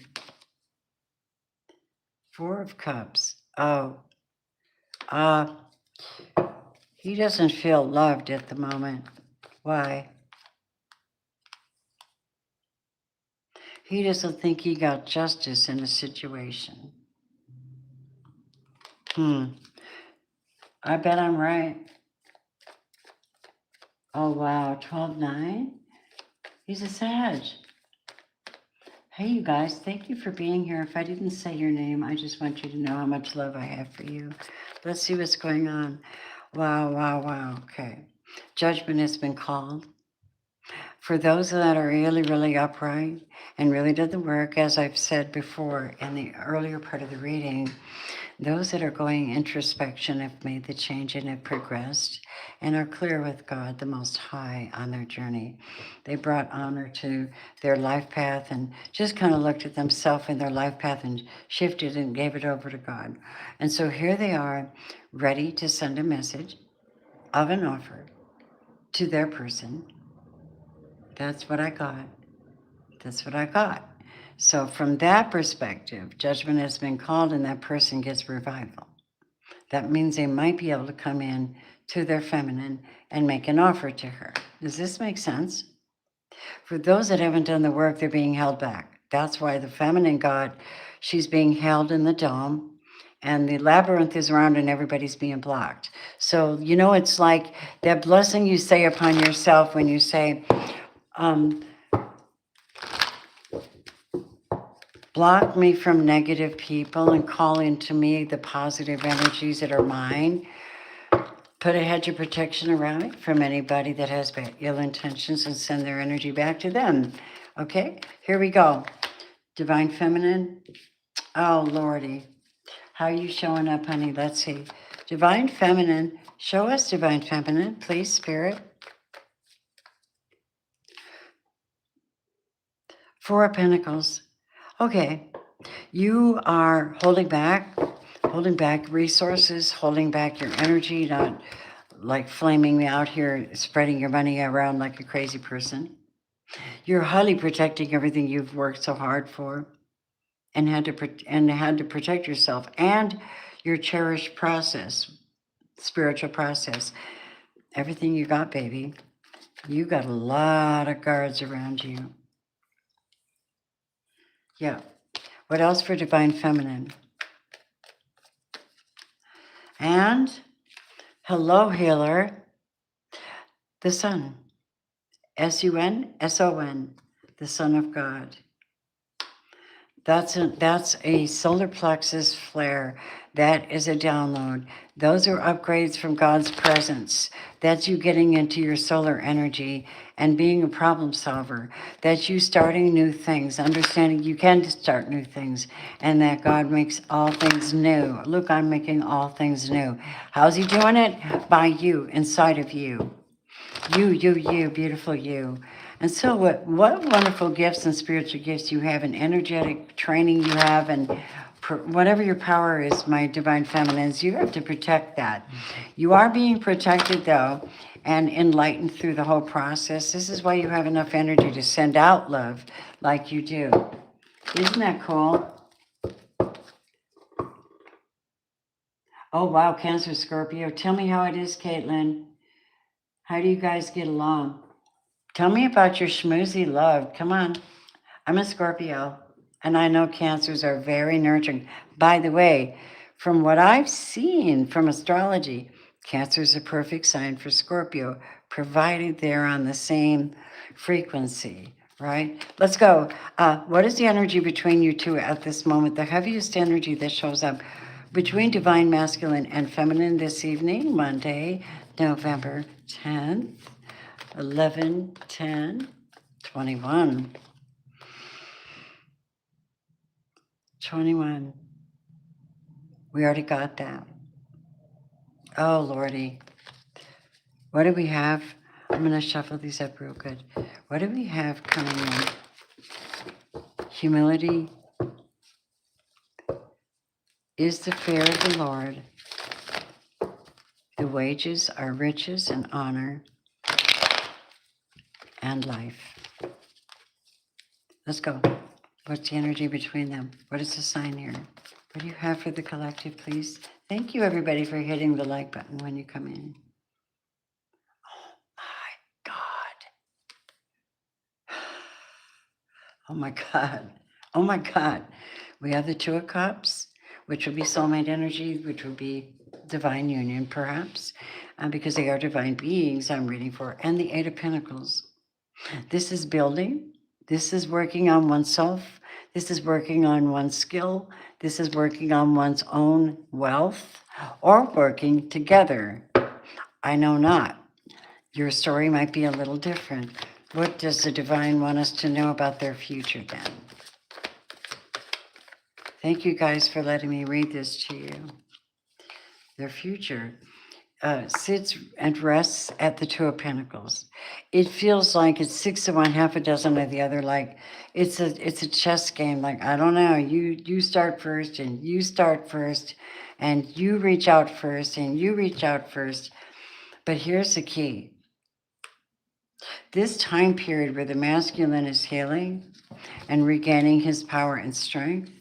4 of Cups. Oh, uh, he doesn't feel loved at the moment. Why? He doesn't think he got justice in a situation. I bet I'm right. Oh, wow. 12-9? He's a Sag. Hey, you guys, thank you for being here. If I didn't say your name, I just want you to know how much love I have for you. Let's see what's going on. Wow, wow, wow. Okay. Judgment has been called. For those that are really, really upright and really did the work, as I've said before in the earlier part of the reading, those that are going introspection have made the change and have progressed and are clear with God, the Most High, on their journey. They brought honor to their life path and just kind of looked at themselves and their life path and shifted and gave it over to God. And so here they are, ready to send a message of an offer to their person. That's what I got. That's what I got. So from that perspective, judgment has been called and that person gets revival. That means they might be able to come in to their feminine and make an offer to her. Does this make sense? For those that haven't done the work, they're being held back. That's why the feminine God, she's being held in the dome and the labyrinth is around and everybody's being blocked. So, it's like that blessing you say upon yourself when you say, block me from negative people and call into me the positive energies that are mine. Put a hedge of protection around it from anybody that has ill intentions and send their energy back to them. Okay, here we go. Divine Feminine. Oh, Lordy. How are you showing up, honey? Let's see. Divine Feminine. Show us Divine Feminine, please, Spirit. 4 of Pentacles. Okay. You are holding back resources, holding back your energy, not like flaming out here, spreading your money around like a crazy person. You're highly protecting everything you've worked so hard for and had to protect yourself and your cherished process, spiritual process. Everything you got, baby. You got a lot of guards around you. Yeah. What else for Divine Feminine? And hello, healer. The Sun. S-U-N, S-O-N, the Son of God. That's a solar plexus flare. That is a download. Those are upgrades from God's presence. That's you getting into your solar energy and being a problem solver. That's you starting new things, understanding you can start new things, and that God makes all things new. Look, I'm making all things new. How's he doing it? By you, inside of you. You, beautiful you. And so what wonderful gifts and spiritual gifts you have and energetic training you have and whatever your power is, my divine feminines, you have to protect that. You are being protected though and enlightened through the whole process. This is why you have enough energy to send out love like you do. Isn't that cool? Oh, wow, Cancer, Scorpio. Tell me how it is, Caitlin. How do you guys get along? Tell me about your schmoozy love. Come on. I'm a Scorpio, and I know Cancers are very nurturing. By the way, from what I've seen from astrology, Cancer is a perfect sign for Scorpio, provided they're on the same frequency, right? Let's go. What is the energy between you two at this moment? The heaviest energy that shows up between divine masculine and feminine this evening, Monday, November 10th. 11, 10, 21. 21. We already got that. Oh, Lordy. What do we have? I'm going to shuffle these up real good. What do we have coming in? Humility is the fear of the Lord. The wages are riches and honor and life. Let's go. What's the energy between them? What is the sign here? What do you have for the collective, please? Thank you, everybody, for hitting the like button when you come in. Oh, my God. Oh, my God. Oh, my God. We have the Two of Cups, which will be soulmate energy, which will be divine union, perhaps, because they are divine beings I'm reading for, and the Eight of Pentacles. This is building. This is working on oneself. This is working on one's skill. This is working on one's own wealth, or working together. I know not. Your story might be a little different. What does the divine want us to know about their future then? Thank you guys for letting me read this to you. Their future sits and rests at the Two of Pentacles. It feels like it's 6 of one, half a dozen of the other. Like it's a chess game. Like, I don't know, you start first and you start first and you reach out first and you reach out first. But here's the key. This time period where the masculine is healing and regaining his power and strength,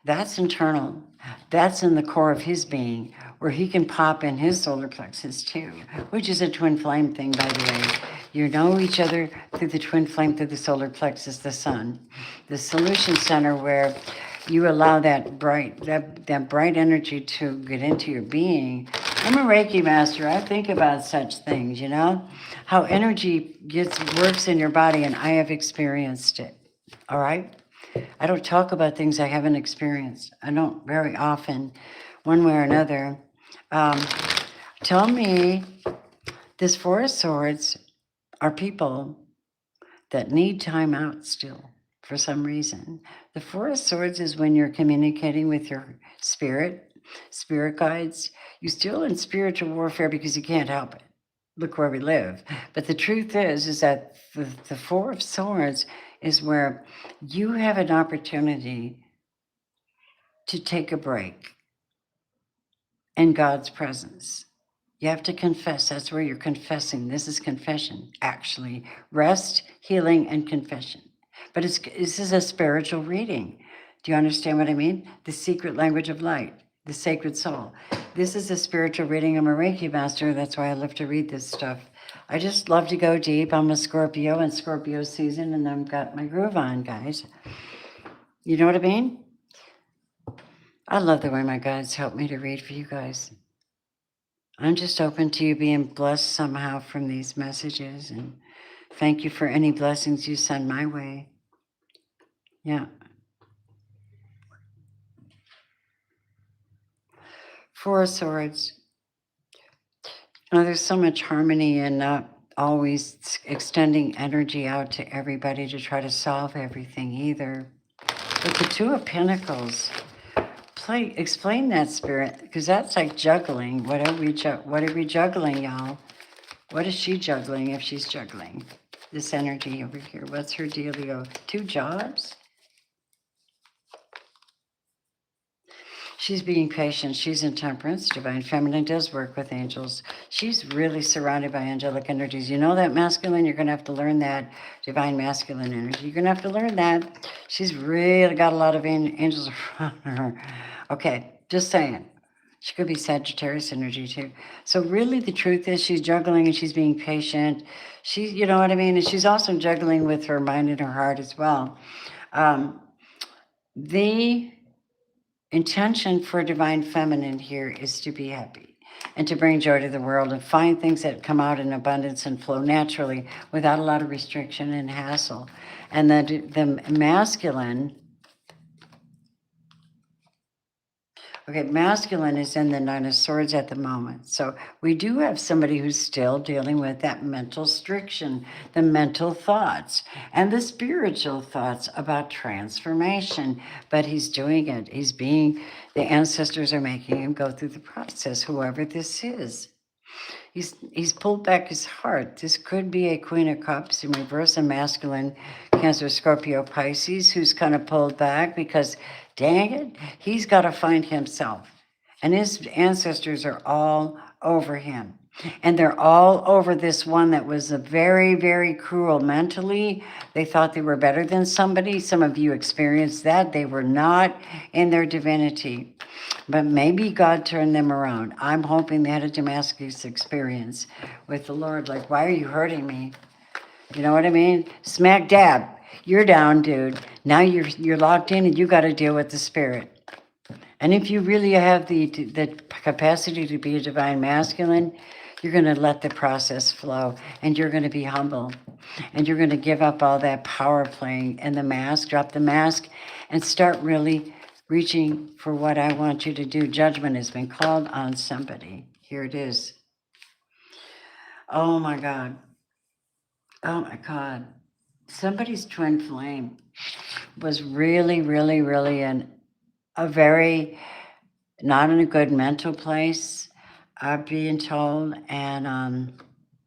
that's internal. That's in the core of his being, where he can pop in his solar plexus too, which is a twin flame thing, by the way. You know each other through the twin flame, through the solar plexus, the sun. The solution center where you allow that bright energy to get into your being. I'm a Reiki master. I think about such things, you know, how energy works in your body, and I have experienced it. All right? I don't talk about things I haven't experienced. I don't very often, one way or another. Tell me, this Four of Swords are people that need time out still for some reason. The Four of Swords is when you're communicating with your spirit guides. You're still in spiritual warfare because you can't help it. Look where we live. But the truth is that the Four of Swords is where you have an opportunity to take a break in God's presence. You have to confess. That's where you're confessing. This is confession, actually. Rest, healing, and confession. But this is a spiritual reading. Do you understand what I mean? The secret language of light, the sacred soul. This is a spiritual reading. I'm a Reiki master. That's why I love to read this stuff. I just love to go deep. I'm a Scorpio in Scorpio season, and I've got my groove on, guys. You know what I mean? I love the way my guides help me to read for you guys. I'm just open to you being blessed somehow from these messages, and thank you for any blessings you send my way. Yeah. Four of Swords. You know, there's so much harmony and not always extending energy out to everybody to try to solve everything either. But the Two of Pentacles, explain that, Spirit, because that's like juggling. What are we juggling, y'all? What is she juggling if she's juggling? This energy over here. What's her dealio? 2 jobs? She's being patient. She's in Temperance. Divine Feminine does work with angels. She's really surrounded by angelic energies. You know that masculine? You're going to have to learn that divine masculine energy. You're going to have to learn that. She's really got a lot of angels around her. Okay, just saying. She could be Sagittarius energy too. So really the truth is she's juggling and she's being patient. She's, you know what I mean? And she's also juggling with her mind and her heart as well. The intention for divine feminine here is to be happy and to bring joy to the world and find things that come out in abundance and flow naturally without a lot of restriction and hassle. And the masculine, okay, masculine is in the Nine of Swords at the moment. So we do have somebody who's still dealing with that mental striction, the mental thoughts, and the spiritual thoughts about transformation. But he's doing it. The ancestors are making him go through the process, whoever this is. He's pulled back his heart. This could be a Queen of Cups in reverse, a masculine Cancer, Scorpio, Pisces, who's kind of pulled back because, dang it, he's got to find himself. And his ancestors are all over him. And they're all over this one that was a very, very cruel mentally. They thought they were better than somebody. Some of you experienced that. They were not in their divinity. But maybe God turned them around. I'm hoping they had a Damascus experience with the Lord. Like, why are you hurting me? You know what I mean? Smack dab. You're down, dude. Now you're locked in and you got to deal with the spirit. And if you really have the capacity to be a divine masculine, you're going to let the process flow and you're going to be humble and you're going to give up all that power playing and the mask, drop the mask and start really reaching for what I want you to do. Judgment has been called on somebody. Here it is. Oh my God. Oh my God. Somebody's twin flame was really, really, really in a very, not in a good mental place, being told, and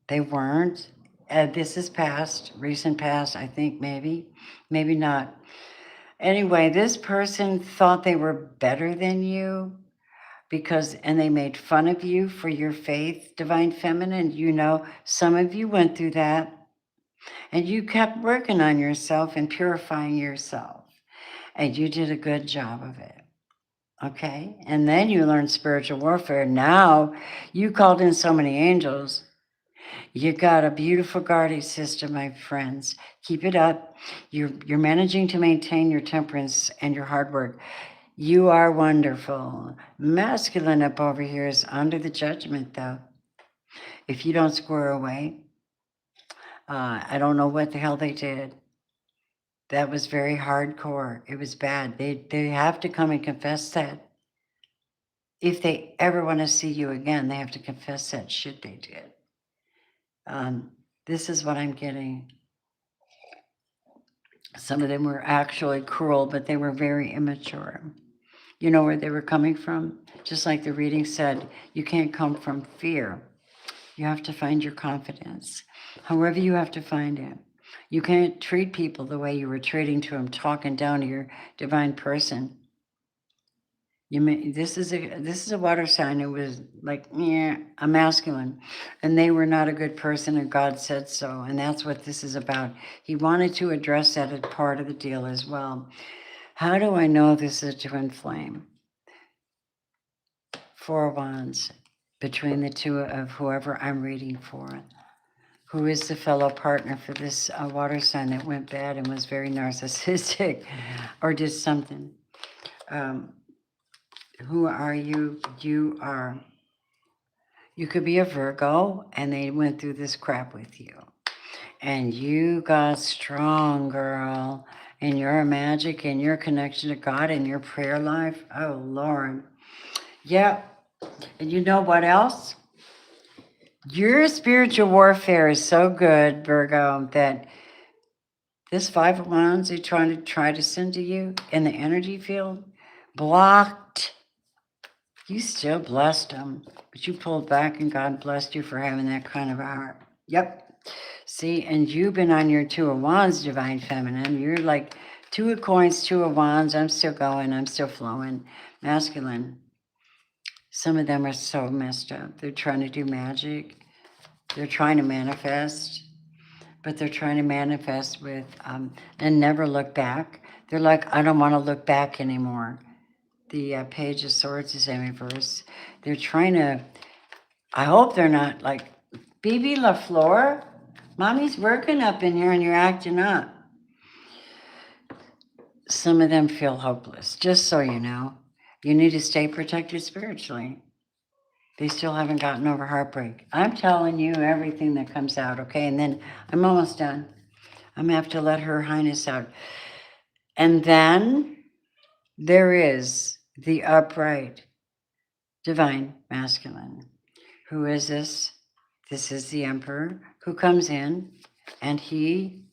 they weren't. This is past, recent past, I think maybe not. Anyway, this person thought they were better than you and they made fun of you for your faith, divine feminine. You know, some of you went through that and you kept working on yourself and purifying yourself. And you did a good job of it. Okay. And then you learned spiritual warfare. Now you called in so many angels. You got a beautiful guardian system, my friends. Keep it up. You're managing to maintain your temperance and your hard work. You are wonderful. Masculine up over here is under the judgment, though. If you don't square away, I don't know what the hell they did. That was very hardcore. It was bad. They have to come and confess that. If they ever want to see you again, they have to confess that shit they did. This is what I'm getting. Some of them were actually cruel, but they were very immature. You know where they were coming from? Just like the reading said, you can't come from fear. You have to find your confidence. However you have to find it. You can't treat people the way you were treating to them, talking down to your divine person. This is a water sign. It was like, a masculine, and they were not a good person, and God said so, and that's what this is about. He wanted to address that as part of the deal as well. How do I know this is a twin flame? 4 wands between the two of whoever I'm reading for. Who is the fellow partner for this water sign that went bad and was very narcissistic or did something? Who are you? You could be a Virgo and they went through this crap with you. And you got strong, girl, in your magic and your connection to God and your prayer life. Oh, Lord. Yeah. And you know what else? Your spiritual warfare is so good, Virgo, that this 5 of Wands they try to send to you in the energy field, blocked. You still blessed them, but you pulled back and God blessed you for having that kind of a heart. Yep. See, and you've been on your 2 of Wands, divine feminine. You're like 2 of coins, 2 of Wands. I'm still going. I'm still flowing. Masculine. Some of them are so messed up. They're trying to do magic. They're trying to manifest, but they're trying to manifest with and never look back. They're like, I don't want to look back anymore. The Page of Swords is in reverse. They're trying to, I hope they're not like, Bibi LaFleur, mommy's working up in here and you're acting up. Some of them feel hopeless, just so you know. You need to stay protected spiritually. They still haven't gotten over heartbreak. I'm telling you everything that comes out, okay? And then I'm almost done. I'm going to have to let Her Highness out. And then there is the upright, divine masculine. Who is this? This is the Emperor who comes in and he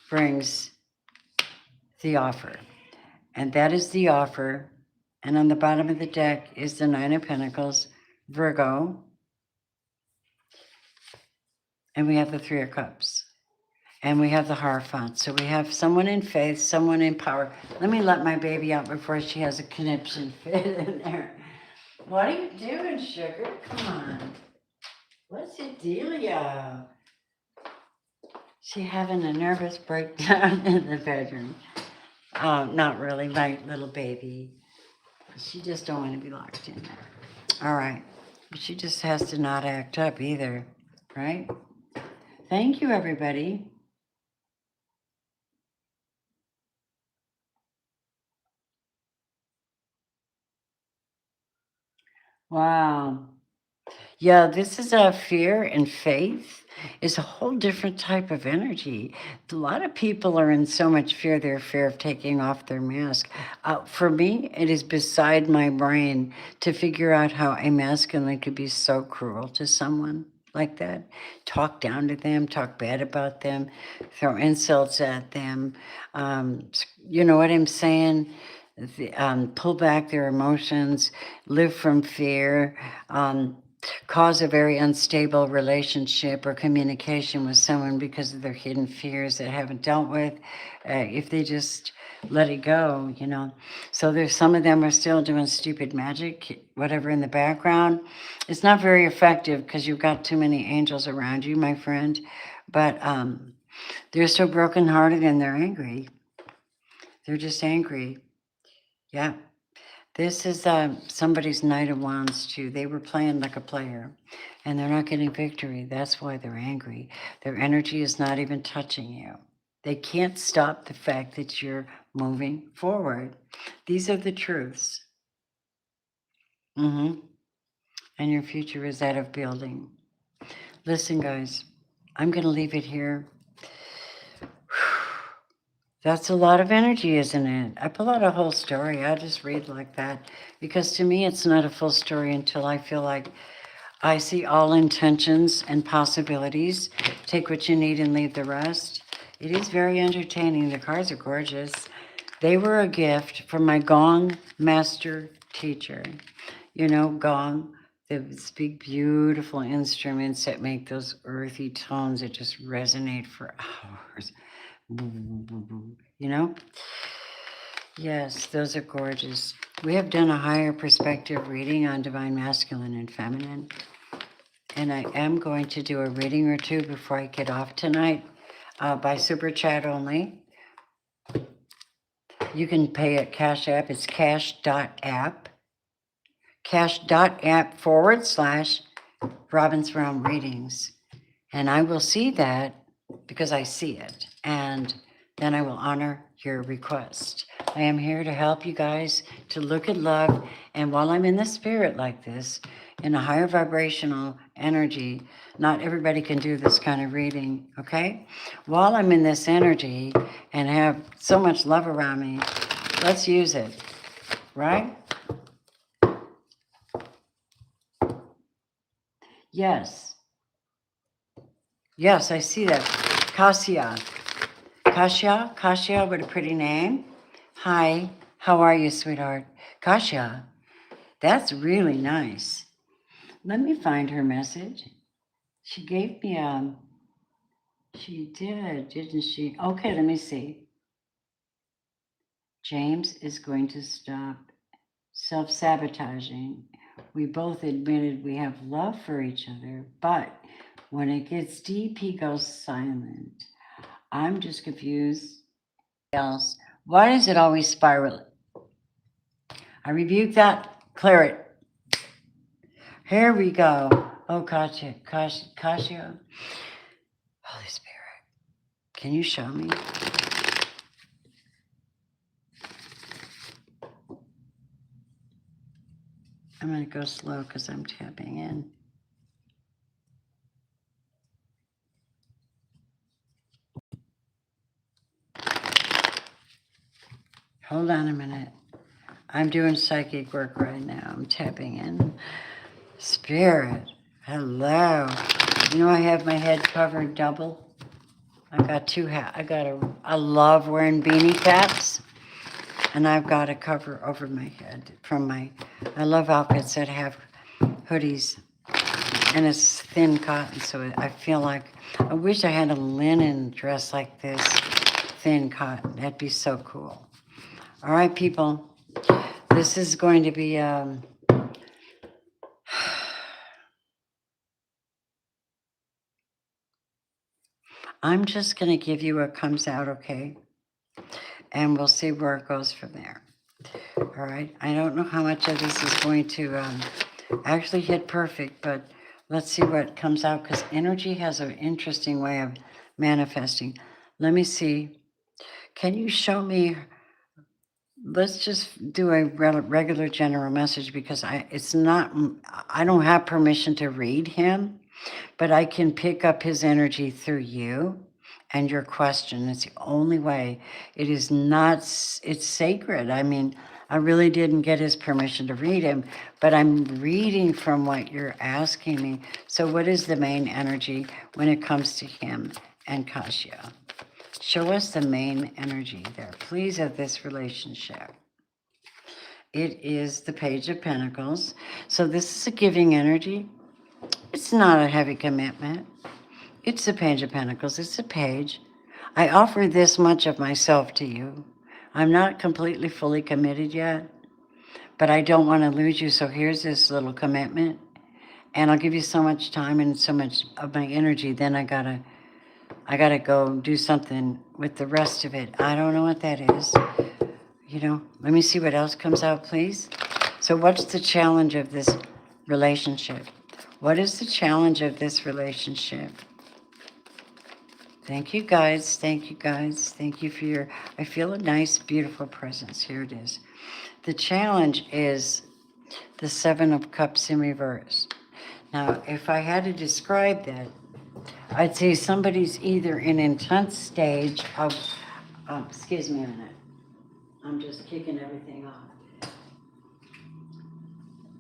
brings the offer. And that is the offer. And on the bottom of the deck is the 9 of Pentacles, Virgo. And we have the 3 of Cups. And we have the Hierophant. So we have someone in faith, someone in power. Let me let my baby out before she has a conniption fit in there. What are you doing, sugar? Come on. What's your dealio? She having a nervous breakdown in the bedroom. Not really, my little baby. She just don't want to be locked in there. All right. She just has to not act up either, right? Thank you, everybody. Wow. Yeah, this is a fear and faith is a whole different type of energy. A lot of people are in so much fear, they're fear of taking off their mask. For me, it is beside my brain to figure out how a masculine could be so cruel to someone like that. Talk down to them, talk bad about them, throw insults at them. You know what I'm saying? Pull back their emotions, live from fear. Cause a very unstable relationship or communication with someone because of their hidden fears that haven't dealt with, if they just let it go, you know. So there's some of them are still doing stupid magic, whatever in the background. It's not very effective because you've got too many angels around you, my friend. But they're so brokenhearted and they're angry. They're just angry. Yeah. This is somebody's Knight of Wands too. They were playing like a player and they're not getting victory. That's why they're angry. Their energy is not even touching you. They can't stop the fact that you're moving forward. These are the truths. And your future is that of building. Listen, guys, I'm going to leave it here. That's a lot of energy, isn't it? I pull out a whole story. I just read like that because to me, it's not a full story until I feel like I see all intentions and possibilities. Take what you need and leave the rest. It is very entertaining. The cards are gorgeous. They were a gift from my gong master teacher. You know, gong, those big, beautiful instruments that make those earthy tones that just resonate for hours. You know? Yes, those are gorgeous. We have done a higher perspective reading on divine masculine and feminine. And I am going to do a reading or two before I get off tonight by super chat only. You can pay at Cash App. It's cash.app. Cash.app / Robin's Realm Readings. And I will see that because I see it. And then I will honor your request. I am here to help you guys to look at love. And while I'm in the spirit like this, in a higher vibrational energy, not everybody can do this kind of reading, okay? While I'm in this energy and have so much love around me, let's use it, right? Yes. Yes, I see that. Kasia. Kasia, what a pretty name. Hi, how are you, sweetheart? Kasia, that's really nice. Let me find her message. She gave me she did, didn't she? Okay, let me see. James is going to stop self-sabotaging. We both admitted we have love for each other, but when it gets deep, he goes silent. I'm just confused. Else, why does it always spiral? I rebuke that. Clear it. Here we go. Oh, Kasia. Holy Spirit, can you show me? I'm going to go slow because I'm tapping in. Hold on a minute. I'm doing psychic work right now. I'm tapping in. Spirit, hello. You know I have my head covered double. I've got two hats. I love wearing beanie caps. And I've got a cover over my head I love outfits that have hoodies. And it's thin cotton, so I feel like, I wish I had a linen dress like this, thin cotton. That'd be so cool. All right, people. This is going to be I'm just going to give you what comes out, okay? And we'll see where it goes from there. All right. I don't know how much of this is going to actually hit perfect, but let's see what comes out because energy has an interesting way of manifesting. Let me see. Can you show me? Let's just do a regular general message because it's not, I don't have permission to read him, but I can pick up his energy through you and your question. It's the only way. It is not, it's sacred. I mean, I really didn't get his permission to read him, but I'm reading from what you're asking me. So what is the main energy when it comes to him and Kasia? Show us the main energy there, please, of this relationship. It is the Page of Pentacles. So this is a giving energy. It's not a heavy commitment. It's the Page of Pentacles. It's a page. I offer this much of myself to you. I'm not completely fully committed yet, but I don't want to lose you. So here's this little commitment. And I'll give you so much time and so much of my energy. Then I gotta go do something with the rest of it. I don't know what that is. You know, let me see what else comes out, please. So what's the challenge of this relationship? What is the challenge of this relationship? Thank you, guys. Thank you, guys. Thank you for your, I feel a nice, beautiful presence. Here it is. The challenge is the Seven of Cups in reverse. Now, if I had to describe that, I'd say somebody's either in an intense stage of, excuse me a minute. I'm just kicking everything off.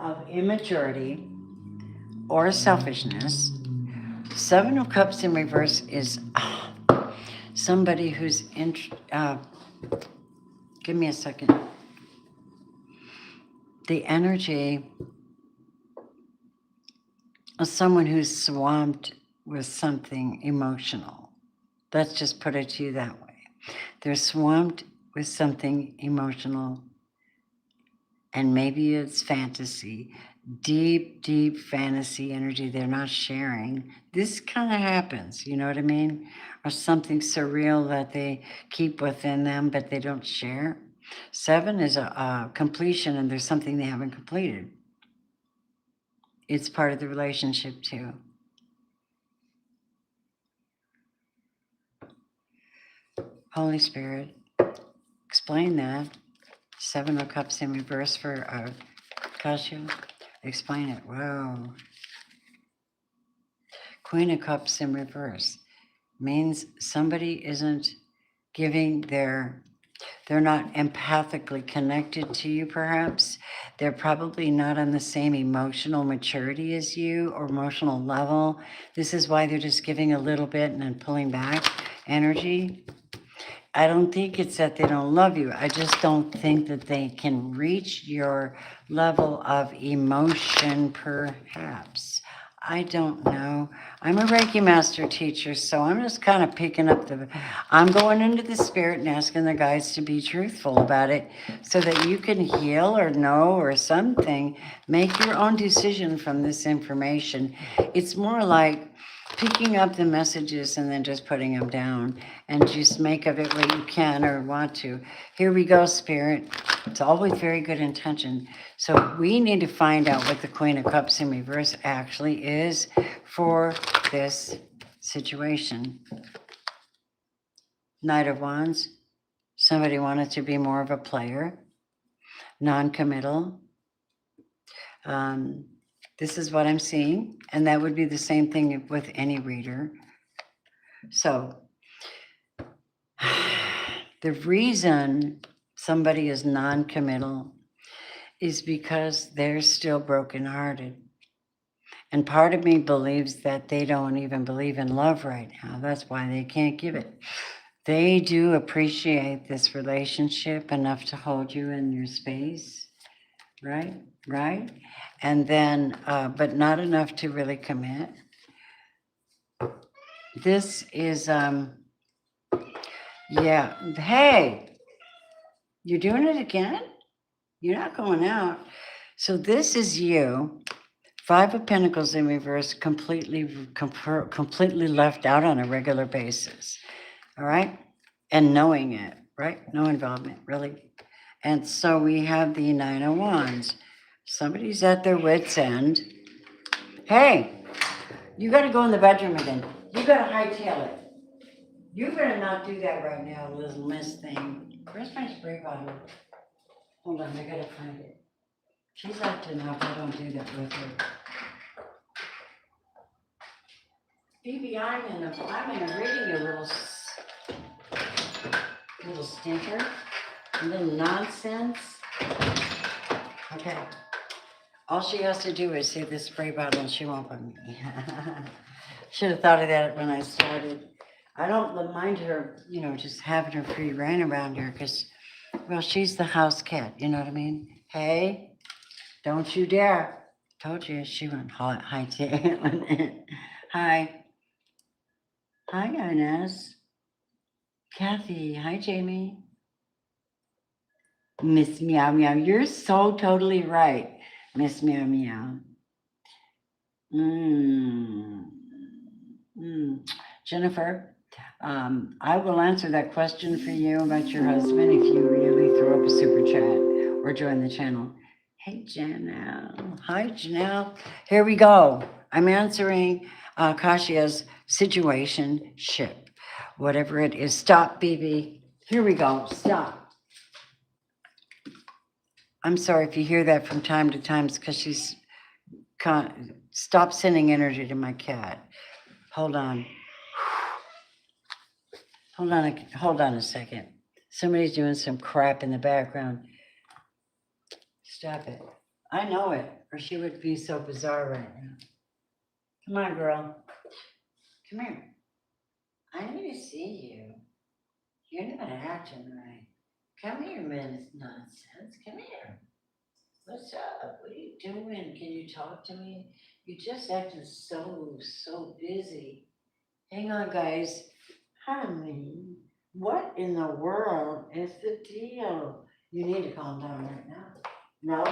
Of immaturity or selfishness. Seven of Cups in reverse is somebody who's give me a second. The energy of someone who's swamped with something emotional. Let's just put it to you that way. They're swamped with something emotional, and maybe it's fantasy, deep, deep fantasy energy they're not sharing. This kind of happens, you know what I mean? Or something surreal that they keep within them, but they don't share. Seven is a completion, and there's something they haven't completed. It's part of the relationship too. Holy Spirit, explain that. Seven of Cups in reverse for Kasia. Explain it. Whoa. Queen of Cups in reverse means somebody isn't giving they're not empathically connected to you, perhaps. They're probably not on the same emotional maturity as you or emotional level. This is why they're just giving a little bit and then pulling back energy. I don't think it's that they don't love you. I just don't think that they can reach your level of emotion, perhaps. I don't know. I'm a Reiki master teacher, so I'm just kind of picking up I'm going into the spirit and asking the guides to be truthful about it so that you can heal or know or something. Make your own decision from this information. It's more like picking up the messages and then just putting them down and just make of it what you can or want to. Here we go, Spirit. It's always very good intention. So we need to find out what the Queen of Cups in reverse actually is for this situation. Knight of Wands. Somebody wanted to be more of a player. Non-committal. This is what I'm seeing, and that would be the same thing with any reader. So the reason somebody is non-committal is because they're still brokenhearted. And part of me believes that they don't even believe in love right now. That's why they can't give it. They do appreciate this relationship enough to hold you in your space, right? Right? And then, but not enough to really commit. This is, yeah. Hey, you're doing it again? You're not going out. So this is you Five of Pentacles in reverse, completely left out on a regular basis. All right? And knowing it, right? No involvement, really. And so we have the Nine of Wands. Somebody's at their wit's end. Hey, you got to go in the bedroom again. You got to hightail it. You better not do that right now, little miss thing. Where's my spray bottle? Hold on, I got to find it. She's acting up. I don't do that with her. Phoebe, I'm in a reading, you little stinker, a little nonsense. Okay. All she has to do is see this spray bottle and she won't bug me. Should have thought of that when I started. I don't mind her, just having her free reign around here because, well, she's the house cat. You know what I mean? Hey, don't you dare. Told you she went high. Hi. Hi, Ines. Kathy. Hi, Jamie. Miss Meow Meow. You're so totally right, Miss Meow Meow. Jennifer, I will answer that question for you about your husband if you really throw up a super chat or join the channel. Hey, Janelle. Hi, Janelle. Here we go. I'm answering Kashia's situationship, whatever it is. Stop, BB. Here we go. Stop. I'm sorry if you hear that from time to time. It's because she's stop sending energy to my cat. Hold on. Hold on a second. Somebody's doing some crap in the background. Stop it. I know it, or she would be so bizarre right now. Come on, girl. Come here. I need to see you. You're not acting right. Come here, Miss Nonsense. Come here. What's up? What are you doing? Can you talk to me? You just acting so busy. Hang on, guys. Honey, what in the world is the deal? You need to calm down right now. No,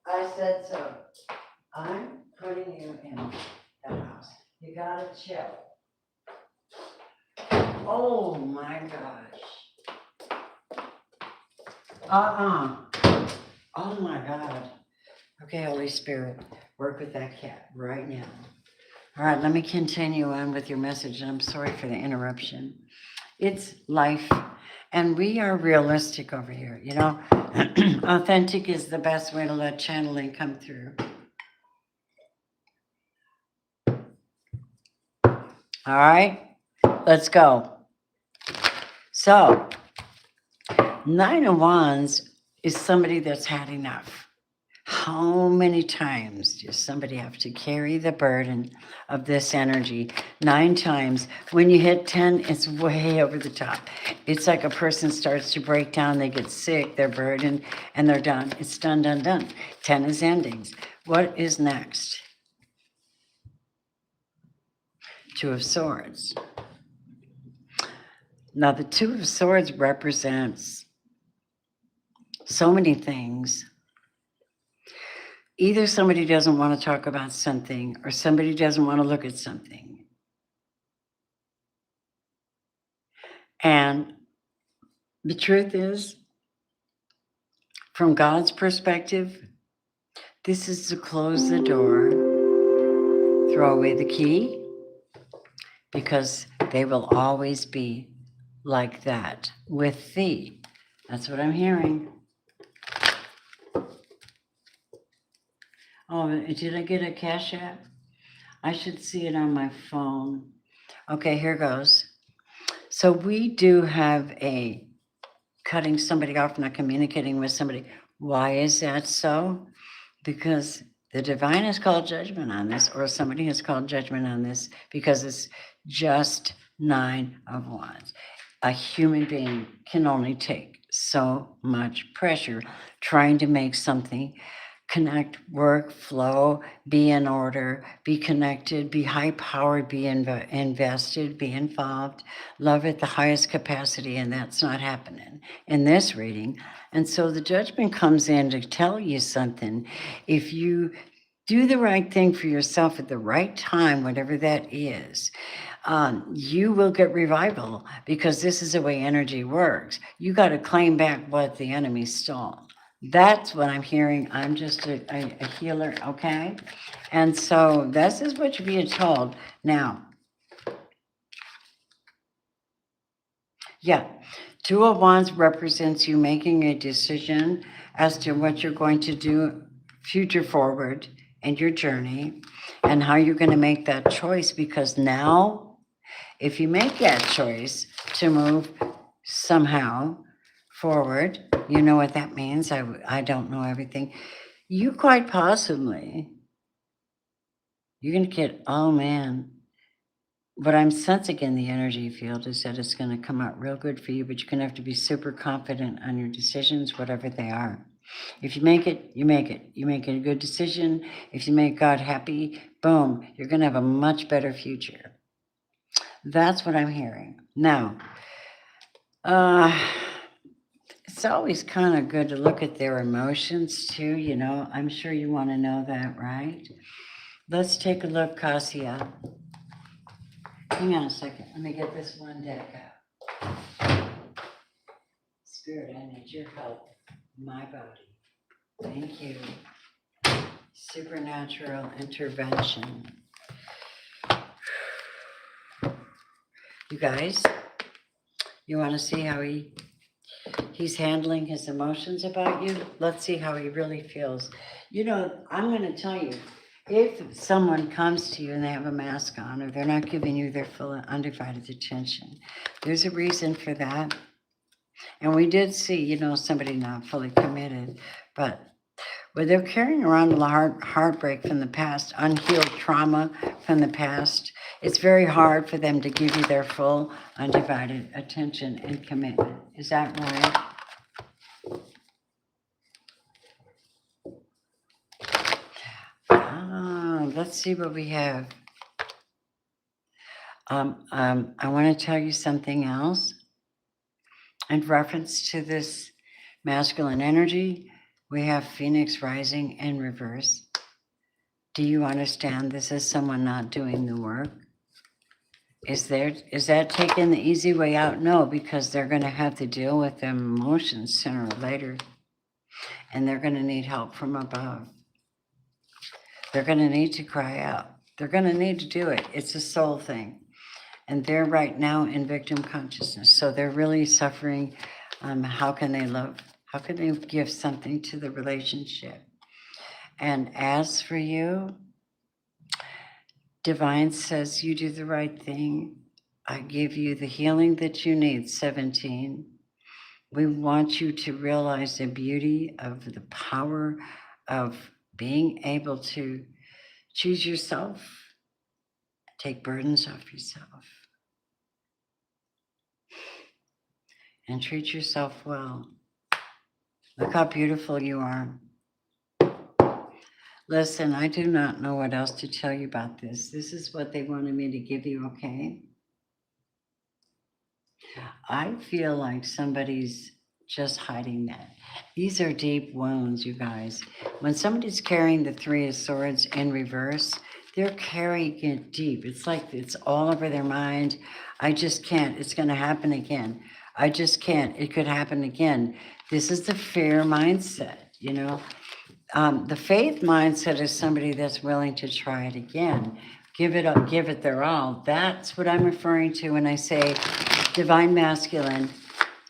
I said so. I'm putting you in the house. You gotta chill. Oh my gosh. Oh my God. Okay, Holy Spirit, work with that cat right now. All right, let me continue on with your message, and I'm sorry for the interruption. It's life, and we are realistic over here, Authentic is the best way to let channeling come through. All right, let's go. So, Nine of Wands is somebody that's had enough. How many times does somebody have to carry the burden of this energy? 9 times. When you hit 10, it's way over the top. It's like a person starts to break down, they get sick, they're burdened, and they're done. It's done. 10 is endings. What is next? Two of Swords. Now, the Two of Swords represents so many things. Either somebody doesn't want to talk about something or somebody doesn't want to look at something. And the truth is, from God's perspective, this is to close the door, throw away the key, because they will always be like that with thee. That's what I'm hearing. Oh, did I get a Cash App? I should see it on my phone. Okay, here goes. So we do have a cutting somebody off, not communicating with somebody. Why is that so? Because the divine has called judgment on this, or somebody has called judgment on this, because it's just 9 of Wands. A human being can only take so much pressure trying to make something connect, work, flow, be in order, be connected, be high-powered, be invested, be involved, love at the highest capacity, and that's not happening in this reading. And so the judgment comes in to tell you something. If you Do the right thing for yourself at the right time, whatever that is. You will get revival because this is the way energy works. You got to claim back what the enemy stole. That's what I'm hearing. I'm just a healer, okay? And so this is what you're being told. Now, yeah, Two of Wands represents you making a decision as to what you're going to do future forward in your journey and how you're going to make that choice, because now, if you make that choice to move somehow forward, you know what that means. I don't know everything. You quite possibly, you're going to get, oh man, what I'm sensing in the energy field is that it's going to come out real good for you, but you're going to have to be super confident on your decisions, whatever they are. If you make it, you make it. You make it a good decision. If you make God happy, boom, you're going to have a much better future. That's what I'm hearing. Now, it's always kind of good to look at their emotions too, you know. I'm sure you want to know that, right? Let's take a look, Cassia. Hang on a second. Let me get this one deck out. Spirit, I need your help. My body. Thank you. Supernatural intervention. You guys, you want to see how he's handling his emotions about you? Let's see how he really feels. You know, I'm going to tell you, if someone comes to you and they have a mask on, or they're not giving you their full undivided attention, there's a reason for that. And we did see, you know, somebody not fully committed, but where they're carrying around a heartbreak from the past, unhealed trauma from the past, it's very hard for them to give you their full undivided attention and commitment. Is that right? Let's see what we have. I want to tell you something else. In reference to this masculine energy, we have Phoenix rising in reverse. Do you understand this is someone not doing the work? Is that taking the easy way out? No, because they're going to have to deal with them emotions sooner or later. And they're going to need help from above. They're going to need to cry out. They're going to need to do it. It's a soul thing. And they're right now in victim consciousness. So they're really suffering. How can they love? How can they give something to the relationship? And as for you, Divine says you do the right thing. I give you the healing that you need, 17. We want you to realize the beauty of the power of being able to choose yourself, take burdens off yourself, and treat yourself well. Look how beautiful you are. Listen, I do not know what else to tell you about this. This is what they wanted me to give you, okay? I feel like somebody's just hiding that. These are deep wounds, you guys. When somebody's carrying the Three of Swords in reverse, they're carrying it deep. It's like it's all over their mind. I just can't. It's going to happen again. I just can't. It could happen again. This is the fear mindset, you know. The faith mindset is somebody that's willing to try it again. Give it up, give it their all. That's what I'm referring to when I say divine masculine,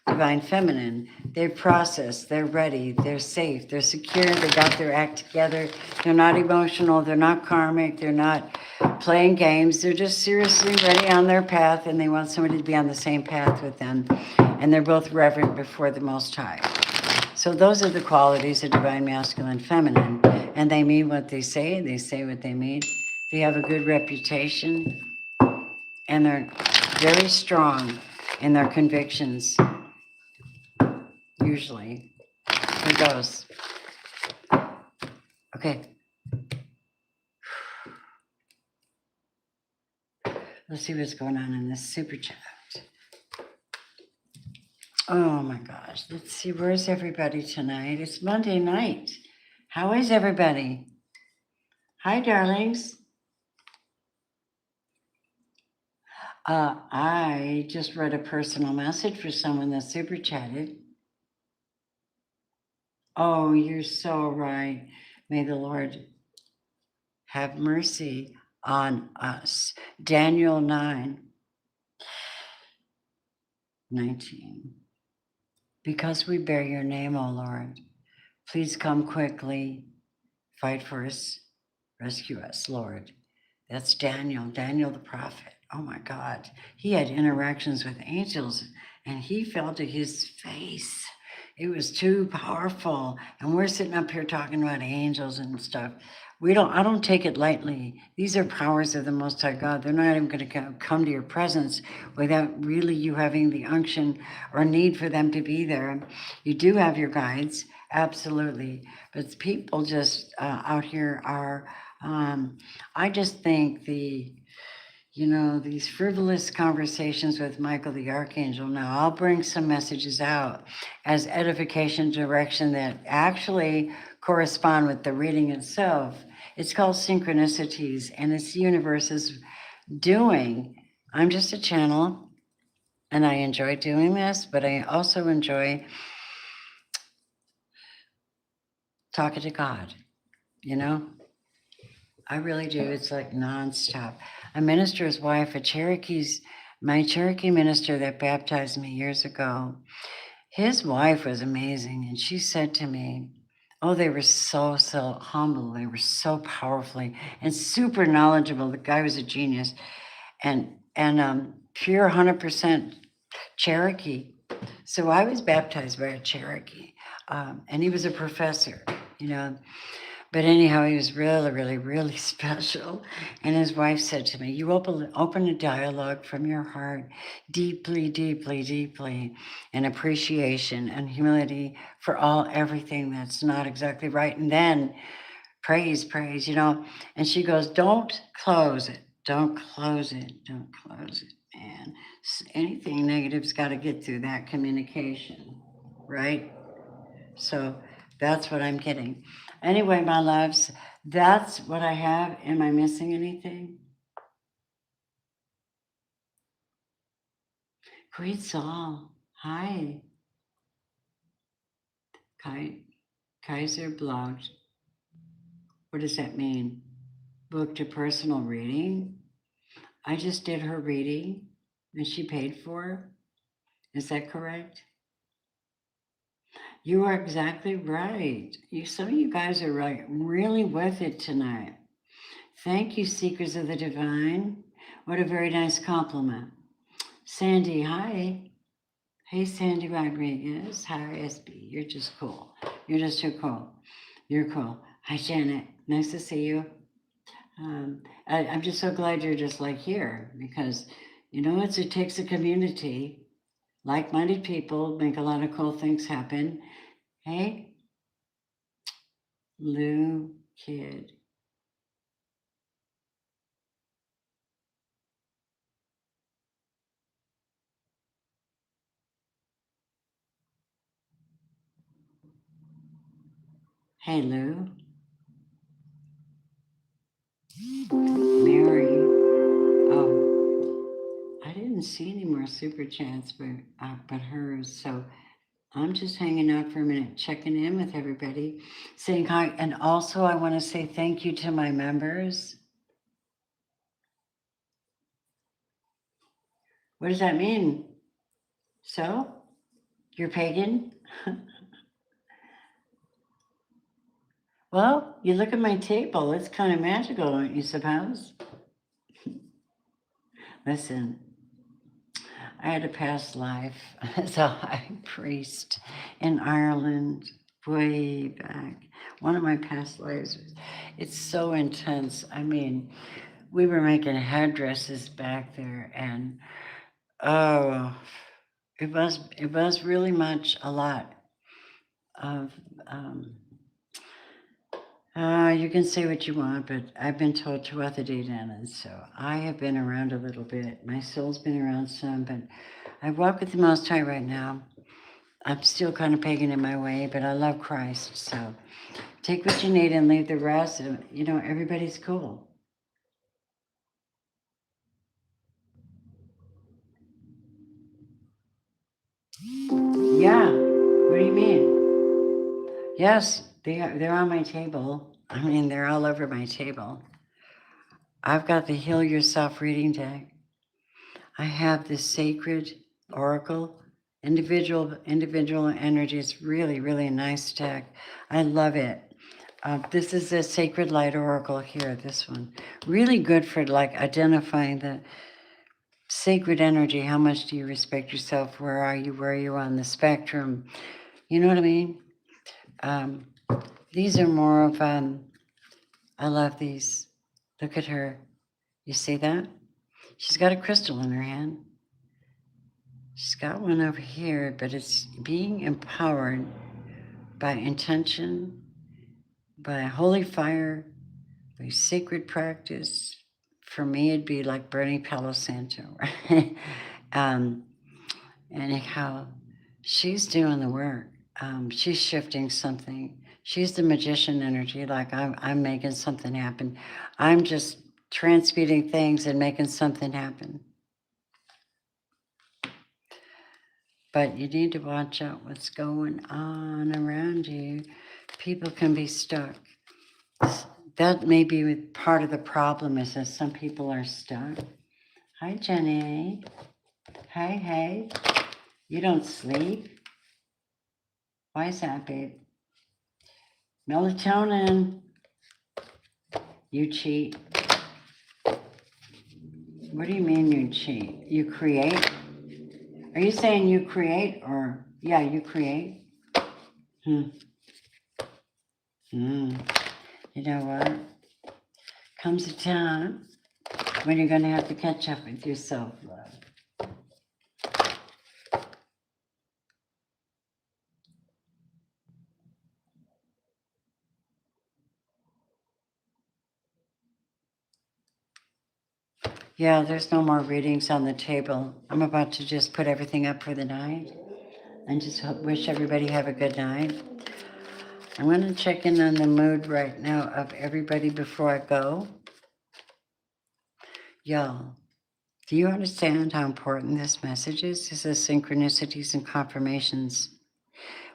divine feminine. They've processed, they're ready, they're safe, they're secure, they got their act together. They're not emotional, they're not karmic, they're not playing games. They're just seriously ready on their path, and they want somebody to be on the same path with them. And they're both reverent before the Most High. So those are the qualities of divine masculine feminine, and they mean what they say what they mean. They have a good reputation, and they're very strong in their convictions, usually. Here goes. Okay. Let's see what's going on in this super chat. Oh my gosh. Let's see. Where's everybody tonight? It's Monday night. How is everybody? Hi, darlings. I just read a personal message for someone that super chatted. Oh, you're so right. May the Lord have mercy on us. Daniel 9:19. Because we bear your name, O Lord, please come quickly, fight for us, rescue us, Lord. That's Daniel the prophet. Oh my God. He had interactions with angels and he fell to his face. It was too powerful. And we're sitting up here talking about angels and stuff. I don't take it lightly. These are powers of the Most High God. They're not even going to come to your presence without really you having the unction or need for them to be there. You do have your guides, absolutely. But people just out here are, I just think these frivolous conversations with Michael the Archangel. Now, I'll bring some messages out as edification direction that actually correspond with the reading itself. It's called synchronicities, and it's the universe's doing. I'm just a channel, and I enjoy doing this, but I also enjoy talking to God, you know? I really do. It's like nonstop. A minister's wife, my Cherokee minister that baptized me years ago, his wife was amazing. And she said to me, oh, they were so humble. They were so powerfully and super knowledgeable. The guy was a genius and pure 100% Cherokee. So I was baptized by a Cherokee, and he was a professor, you know. But anyhow, he was really, really, really special. And his wife said to me, you open a dialogue from your heart deeply, deeply, deeply, and appreciation and humility for everything that's not exactly right. And then praise, And she goes, don't close it. Don't close it. Don't close it, man. Anything negative's got to get through that communication, right? So that's what I'm getting. Anyway, my loves, that's what I have. Am I missing anything? Great Saul. Hi. Kaiser blogged. What does that mean? Booked a personal reading? I just did her reading and she paid for it. Is that correct? You are exactly right. Some of you guys are right, really with it tonight. Thank you, Seekers of the Divine. What a very nice compliment. Sandy, hi. Hey, Sandy Rodriguez. Hi, SB. You're just cool. You're just too cool. You're cool. Hi, Janet. Nice to see you. I'm just so glad you're just like here because, it takes a community, like-minded people, make a lot of cool things happen. Hey, Lou Kid. Hey, Lou. Mary. Oh, I didn't see any more super chats, but hers. So I'm just hanging out for a minute, checking in with everybody, saying hi. And also, I want to say thank you to my members. What does that mean? So, you're pagan? Well, you look at my table, it's kind of magical, don't you suppose? Listen, I had a past life as a high priest in Ireland way back. One of my past lives, it's so intense. I mean, we were making headdresses back there and oh, it was really much a lot of you can say what you want, but I've been told Tuatha De Danann, so I have been around a little bit. My soul's been around some, but I walk with the Most High right now. I'm still kind of pagan in my way, but I love Christ. So take what you need and leave the rest. And, you know, everybody's cool. Yeah. What do you mean? Yes, they're on my table. I mean, they're all over my table. I've got the Heal Yourself reading deck. I have the Sacred Oracle, individual energy. It's really, really a nice deck. I love it. This is the Sacred Light Oracle here, this one. Really good for like identifying the sacred energy. How much do you respect yourself? Where are you? Where are you on the spectrum? You know what I mean? These are more of, I love these. Look at her. You see that? She's got a crystal in her hand. She's got one over here, but it's being empowered by intention, by holy fire, by sacred practice. For me, it'd be like burning Palo Santo. Right? Anyhow, she's doing the work. She's shifting something. She's the magician energy, like I'm making something happen. I'm just transmuting things and making something happen. But you need to watch out what's going on around you. People can be stuck. That may be part of the problem, is that some people are stuck. Hi, Jenny. Hey. You don't sleep? Why is that, babe? Melatonin. You cheat. What do you mean you cheat? You create? Are you saying you create, or, yeah, you create? You know what? Comes a time when you're going to have to catch up with your self-love. Yeah, there's no more readings on the table. I'm about to just put everything up for the night and just wish everybody have a good night. I'm going to check in on the mood right now of everybody before I go. Y'all, do you understand how important this message is? This is synchronicities and confirmations.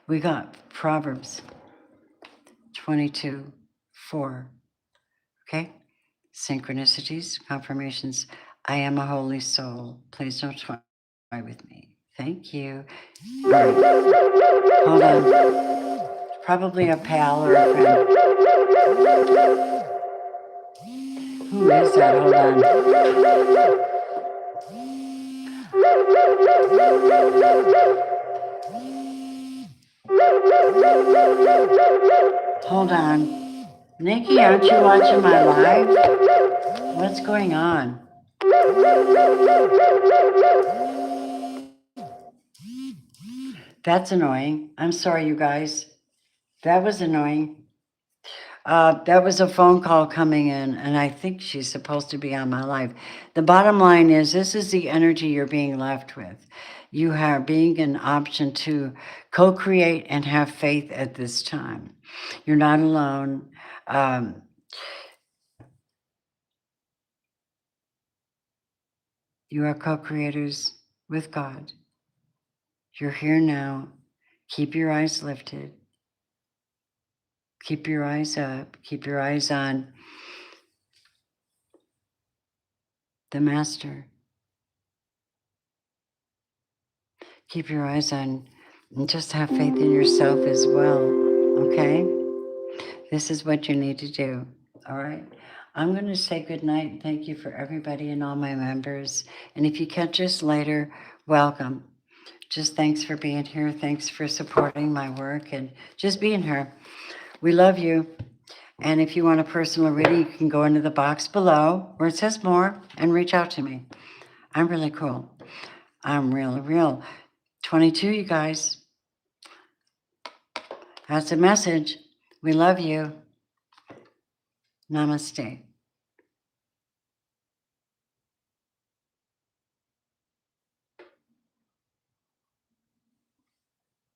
We got Proverbs 22:4. Okay? Synchronicities, confirmations. I am a holy soul. Please don't toy with me. Thank you. All right. Hold on. Probably a pal or a friend. Who is that? Hold on. Hold on. Nikki, aren't you watching my live? What's going on? That's annoying. I'm sorry, you guys. That was annoying. That was a phone call coming in, and I think she's supposed to be on my live. The bottom line is, this is the energy you're being left with. You are being an option to co-create and have faith at this time. You're not alone. You are co-creators with God. You're here now. Keep your eyes lifted. Keep your eyes up. Keep your eyes on the Master. Keep your eyes on, and just have faith in yourself as well, okay? This is what you need to do, all right? I'm going to say good night. Thank you for everybody and all my members. And if you catch us later, welcome. Just thanks for being here. Thanks for supporting my work and just being here. We love you. And if you want a personal reading, you can go into the box below where it says more and reach out to me. I'm really cool. I'm real. 22, you guys. That's a message. We love you. Namaste.